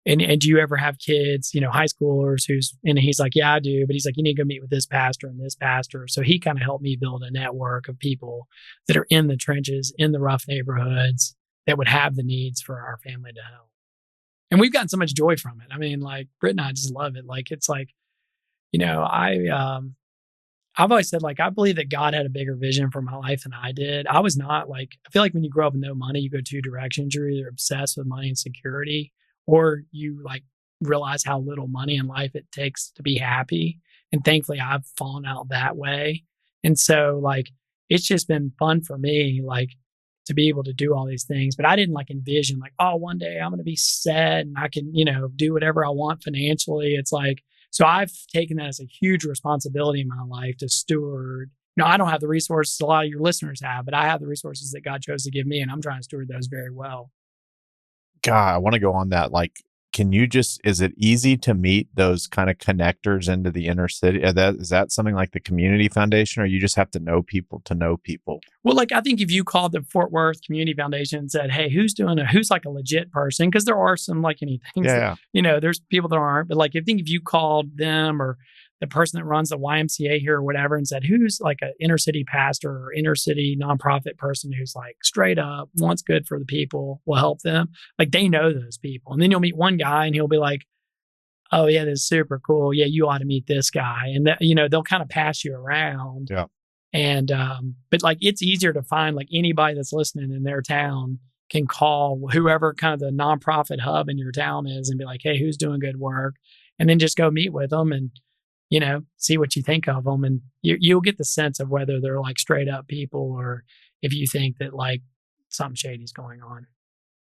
A: and do you ever have kids, high schoolers and he's like, yeah, I do. But he's like, you need to go meet with this pastor and this pastor. So he kind of helped me build a network of people that are in the trenches, in the rough neighborhoods that would have the needs for our family to help. And we've gotten so much joy from it. I mean, like Britt and I just love it. Like, it's like, I've always said, like, I believe that God had a bigger vision for my life than I did. I was not like, I feel like when you grow up with no money, you go two directions. You're either obsessed with money and security, or you like realize how little money in life it takes to be happy. And thankfully, I've fallen out that way. And so, like, it's just been fun for me, like, to be able to do all these things. But I didn't like envision, like, oh, one day I'm going to be set and I can, do whatever I want financially. It's like, so I've taken that as a huge responsibility in my life to steward. I don't have the resources a lot of your listeners have, but I have the resources that God chose to give me, and I'm trying to steward those very well.
B: God, I want to go on that. Like, is it easy to meet those kind of connectors into the inner city? Is that something like the community foundation, or you just have to know people to know people?
A: Well, like, I think if you called the Fort Worth Community Foundation and said, hey, who's like a legit person? Because there are some, like, anything, there's people that aren't, but like, I think if you called them or the person that runs the YMCA here or whatever and said, who's like an inner city pastor or inner city nonprofit person who's like straight up wants good for the people, will help them. Like, they know those people. And then you'll meet one guy and he'll be like, oh yeah, this is super cool. Yeah, you ought to meet this guy. And that, they'll kind of pass you around.
B: Yeah.
A: And, but like, it's easier to find, like, anybody that's listening in their town can call whoever kind of the nonprofit hub in your town is and be like, hey, who's doing good work? And then just go meet with them and, see what you think of them. And you'll get the sense of whether they're like straight up people or if you think that like something shady's going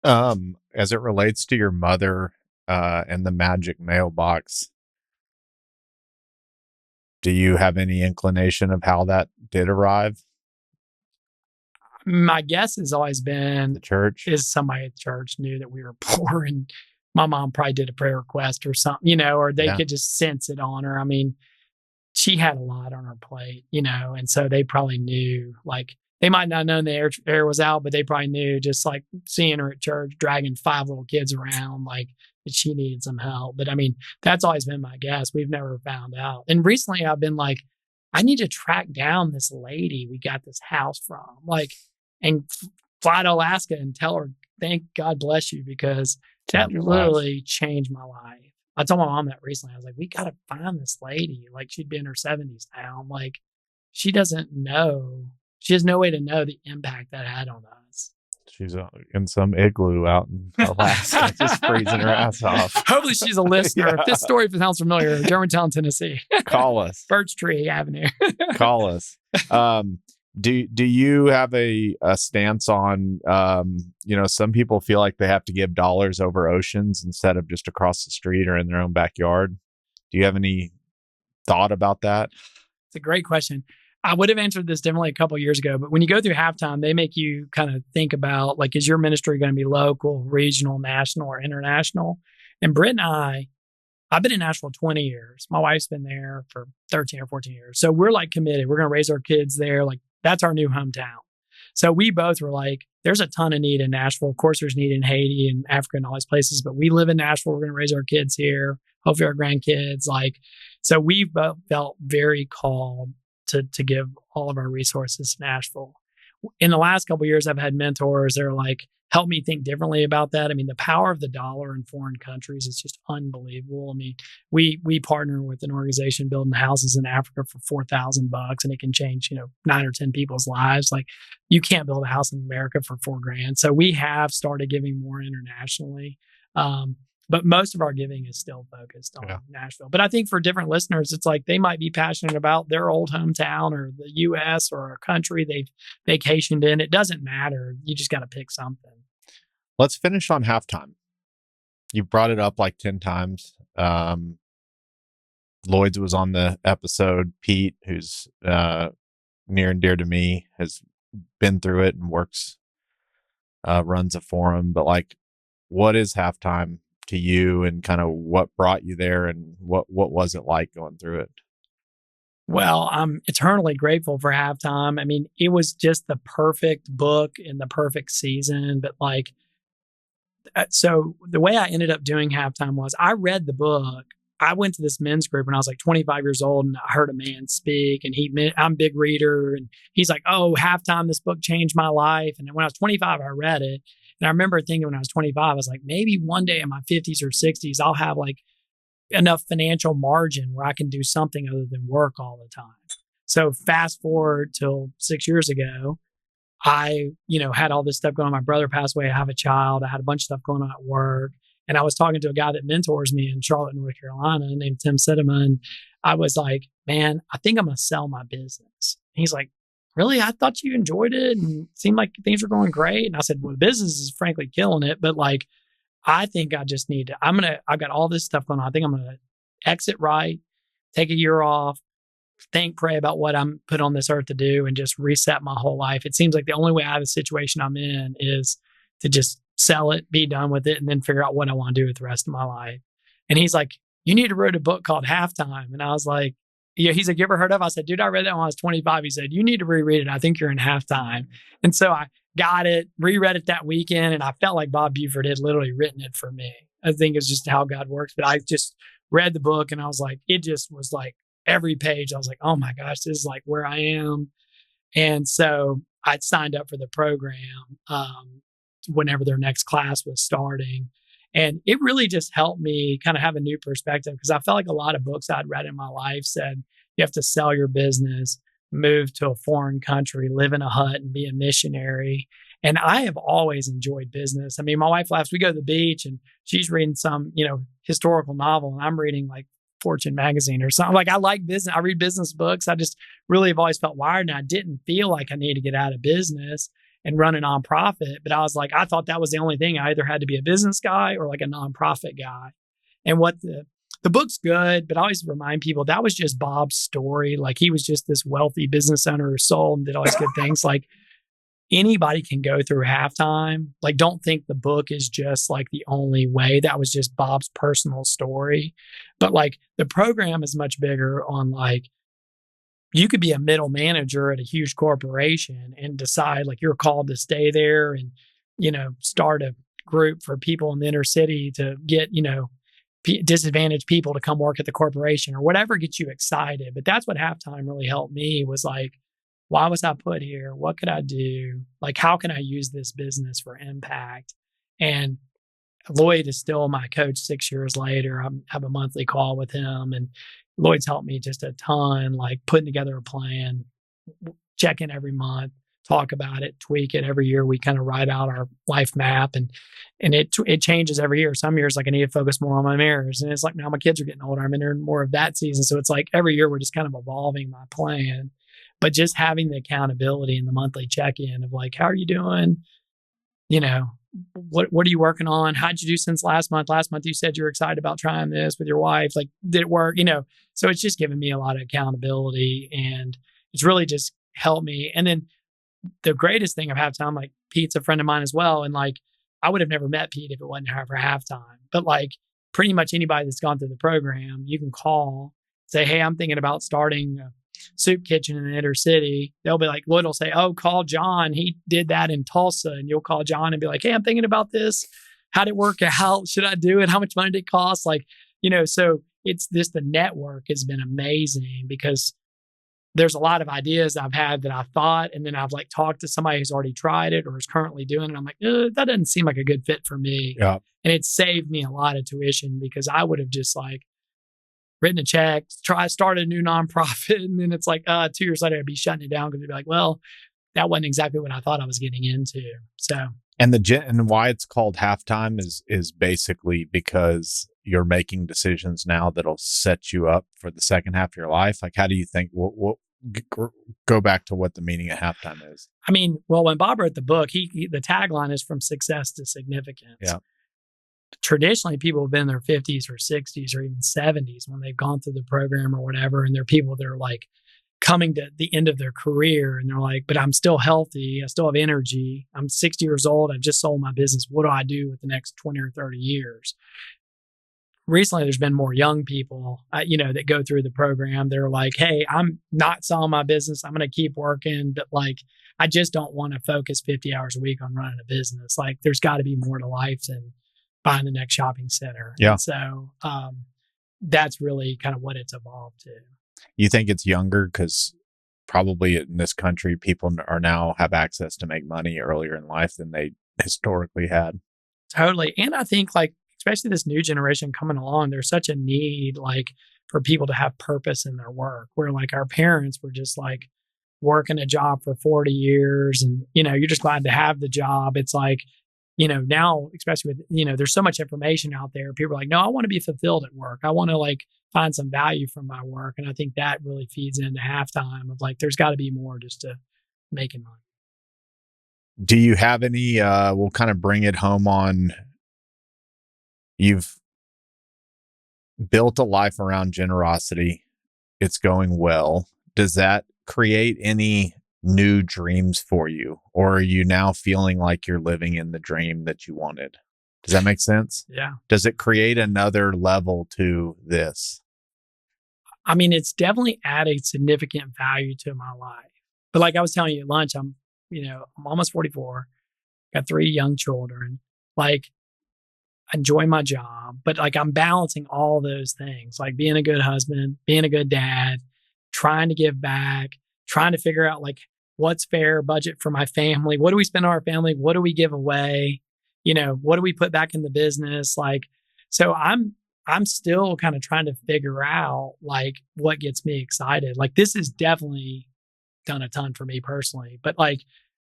A: on.
B: As it relates to your mother, and the magic mailbox, do you have any inclination of how that did arrive?
A: My guess has always been
B: the church.
A: Is somebody at church knew that we were poor and my mom probably did a prayer request or something, or they could just sense it on her. I mean, she had a lot on her plate, and so they probably knew, like, they might not have known the air was out, but they probably knew, just like seeing her at church, dragging 5 little kids around, like, that she needed some help. But I mean, that's always been my guess. We've never found out. And recently I've been like, I need to track down this lady we got this house from, like, and fly to Alaska and tell her, thank God bless you, because that literally changed my life. I told my mom that recently. I was like, we got to find this lady. Like, she'd be in her 70s now. I'm like, she doesn't know. She has no way to know the impact that had on us.
B: She's in some igloo out in Alaska, just freezing her ass off.
A: Hopefully she's a listener. If this story sounds familiar, Germantown, Tennessee.
B: Call us.
A: Birch Tree Avenue.
B: Call us. Do you have a stance on, some people feel like they have to give dollars over oceans instead of just across the street or in their own backyard? Do you have any thought about that?
A: It's a great question. I would have answered this differently a couple of years ago, but when you go through halftime, they make you kind of think about, like, is your ministry going to be local, regional, national, or international? And Britt and I've been in Nashville 20 years. My wife's been there for 13 or 14 years. So we're like committed. We're going to raise our kids there. Like, that's our new hometown. So we both were like, there's a ton of need in Nashville. Of course, there's need in Haiti and Africa and all these places, but we live in Nashville. We're going to raise our kids here, hopefully our grandkids. Like, so we've both felt very called to give all of our resources to Nashville. In the last couple of years, I've had mentors that are like, help me think differently about that. I mean, the power of the dollar in foreign countries is just unbelievable. I mean, we partner with an organization building houses in Africa for $4,000, and it can change, 9 or 10 people's lives. Like, you can't build a house in America for $4,000. So we have started giving more internationally. But most of our giving is still focused on Nashville. But I think for different listeners, it's like they might be passionate about their old hometown or the U.S. or a country they've vacationed in. It doesn't matter. You just got to pick something.
B: Let's finish on halftime. You brought it up like 10 times. Lloyd's was on the episode. Pete, who's near and dear to me, has been through it and runs a forum. But like, what is halftime to you, and kind of what brought you there, and what was it like going through it?
A: Well, I'm eternally grateful for halftime. I mean, it was just the perfect book in the perfect season. But like, So the way I ended up doing halftime was I read the book. I went to this men's group when I was like 25 years old, and I heard a man speak, and I'm a big reader, and he's like, "Oh, halftime, this book changed my life." And when I was 25, I read it, and I remember thinking when I was 25, I was like, maybe one day in my 50s or 60s, I'll have like enough financial margin where I can do something other than work all the time. So fast forward till 6 years ago, I, had all this stuff going on. My brother passed away. I have a child. I had a bunch of stuff going on at work. And I was talking to a guy that mentors me in Charlotte, North Carolina, named Tim Sittema. And I was like, man, I think I'm going to sell my business. And he's like, really? I thought you enjoyed it and seemed like things were going great. And I said, well, the business is frankly killing it. But like, I think I just need to, I've got all this stuff going on. I think I'm going to exit right, take a year off, think, pray about what I'm put on this earth to do, and just reset my whole life. It seems like the only way out of the situation I'm in is to just sell it, be done with it, and then figure out what I want to do with the rest of my life. And he's like, you need to write a book called Halftime. And I was like, yeah, he's like, you ever heard of it? I said, dude, I read that when I was 25. He said, you need to reread it. I think you're in halftime. And so I got it, reread it that weekend, and I felt like Bob Buford had literally written it for me. I think it's just how God works. But I just read the book, and I was like, it just was like every page. I was like, oh my gosh, this is like where I am. And so I signed up for the program whenever their next class was starting. And it really just helped me kind of have a new perspective, because I felt like a lot of books I'd read in my life said you have to sell your business, move to a foreign country, live in a hut, and be a missionary. And I have always enjoyed business. I mean, my wife laughs. We go to the beach and she's reading some, historical novel, and I'm reading like Fortune magazine or something. Like, I like business. I read business books. I just really have always felt wired, and I didn't feel like I needed to get out of business and run a nonprofit. But I was like, I thought that was the only thing. I either had to be a business guy or like a nonprofit guy. And what the book's good, but I always remind people that was just Bob's story. Like, he was just this wealthy business owner who sold and did all these good things. Like, anybody can go through halftime. Like, don't think the book is just like the only way. That was just Bob's personal story. But like, the program is much bigger on like, you could be a middle manager at a huge corporation and decide like you're called to stay there and, start a group for people in the inner city to get, disadvantaged people to come work at the corporation or whatever gets you excited. But that's what halftime really helped me, was like, why was I put here? What could I do? Like, how can I use this business for impact? And Lloyd is still my coach 6 years later. I have a monthly call with him, and Lloyd's helped me just a ton, like putting together a plan, check in every month, talk about it, tweak it. Every year we kind of write out our life map, and it changes every year. Some years like I need to focus more on my marriage, and it's like now my kids are getting older, I'm entering more of that season. So it's like every year we're just kind of evolving my plan. But just having the accountability and the monthly check-in of like, how are you doing? What are you working on? How'd you do since last month? Last month you said you were excited about trying this with your wife. Like, did it work? So it's just given me a lot of accountability, and it's really just helped me. And then the greatest thing of halftime, like Pete's a friend of mine as well. And like, I would have never met Pete if it wasn't for halftime. But like, pretty much anybody that's gone through the program, you can call, say, hey, I'm thinking about starting a soup kitchen in the inner city. They'll be like, Lloyd will say, oh, call John. He did that in Tulsa. And you'll call John and be like, hey, I'm thinking about this. How'd it work out? Should I do it? How much money did it cost? Like, so it's this, the network has been amazing, because there's a lot of ideas I've had that I thought, and then I've like talked to somebody who's already tried it or is currently doing it. And I'm like, that doesn't seem like a good fit for me.
B: Yeah.
A: And it saved me a lot of tuition, because I would have just like written a check, started a new nonprofit. And then it's like 2 years later, I'd be shutting it down, because they'd be like, well, that wasn't exactly what I thought I was getting into. So,
B: and why it's called halftime is basically because you're making decisions now that'll set you up for the second half of your life. Like, how do you think, go back to what the meaning of halftime is?
A: I mean, well, when Bob wrote the book, the tagline is from success to significance.
B: Yeah.
A: Traditionally, people have been in their 50s or 60s or even 70s when they've gone through the program or whatever. And they're people that are like coming to the end of their career, and they're like, but I'm still healthy. I still have energy. I'm 60 years old. I've just sold my business. What do I do with the next 20 or 30 years? Recently, there's been more young people, that go through the program. They're like, hey, I'm not selling my business. I'm going to keep working, but like, I just don't want to focus 50 hours a week on running a business. Like, there's got to be more to life than find the next shopping center.
B: Yeah.
A: And so that's really kind of what it's evolved to.
B: You think it's younger because probably in this country, people are now have access to make money earlier in life than they historically had.
A: Totally. And I think like, especially this new generation coming along, there's such a need like for people to have purpose in their work, where like our parents were just like working a job for 40 years and, you're just glad to have the job. It's like, now, especially with, there's so much information out there. People are like, no, I want to be fulfilled at work. I want to like find some value from my work. And I think that really feeds into halftime of like, there's got to be more just to making money.
B: Do you have any, we'll kind of bring it home on, you've built a life around generosity. It's going well. Does that create any new dreams for you? Or are you now feeling like you're living in the dream that you wanted? Does that make sense?
A: Yeah.
B: Does it create another level to this?
A: I mean, it's definitely added significant value to my life. But like I was telling you at lunch, I'm almost 44, got 3 young children, like enjoy my job, but like I'm balancing all those things, like being a good husband, being a good dad, trying to give back, trying to figure out like what's fair budget for my family. What do we spend on our family? What do we give away? What do we put back in the business? Like, so I'm still kind of trying to figure out like what gets me excited. Like this has definitely done a ton for me personally, but like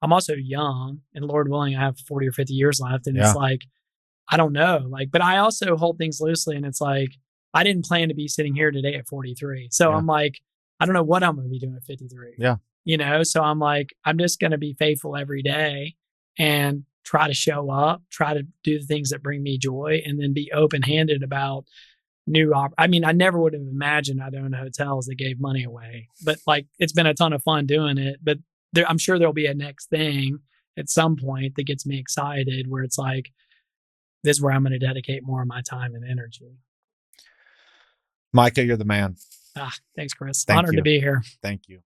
A: I'm also young and Lord willing, I have 40 or 50 years left. And It's like, I don't know, like, but I also hold things loosely and it's like, I didn't plan to be sitting here today at 43. So I'm like, I don't know what I'm going to be doing at 53.
B: Yeah.
A: So I'm like, I'm just going to be faithful every day and try to show up, try to do the things that bring me joy, and then be open-handed about I mean, I never would have imagined I'd own hotels that gave money away, but like, it's been a ton of fun doing it, but I'm sure there'll be a next thing at some point that gets me excited where it's like, this is where I'm going to dedicate more of my time and energy.
B: Micah, you're the man.
A: Thanks, Chris.
B: Thank
A: Honored
B: you.
A: to be here.
B: Thank you.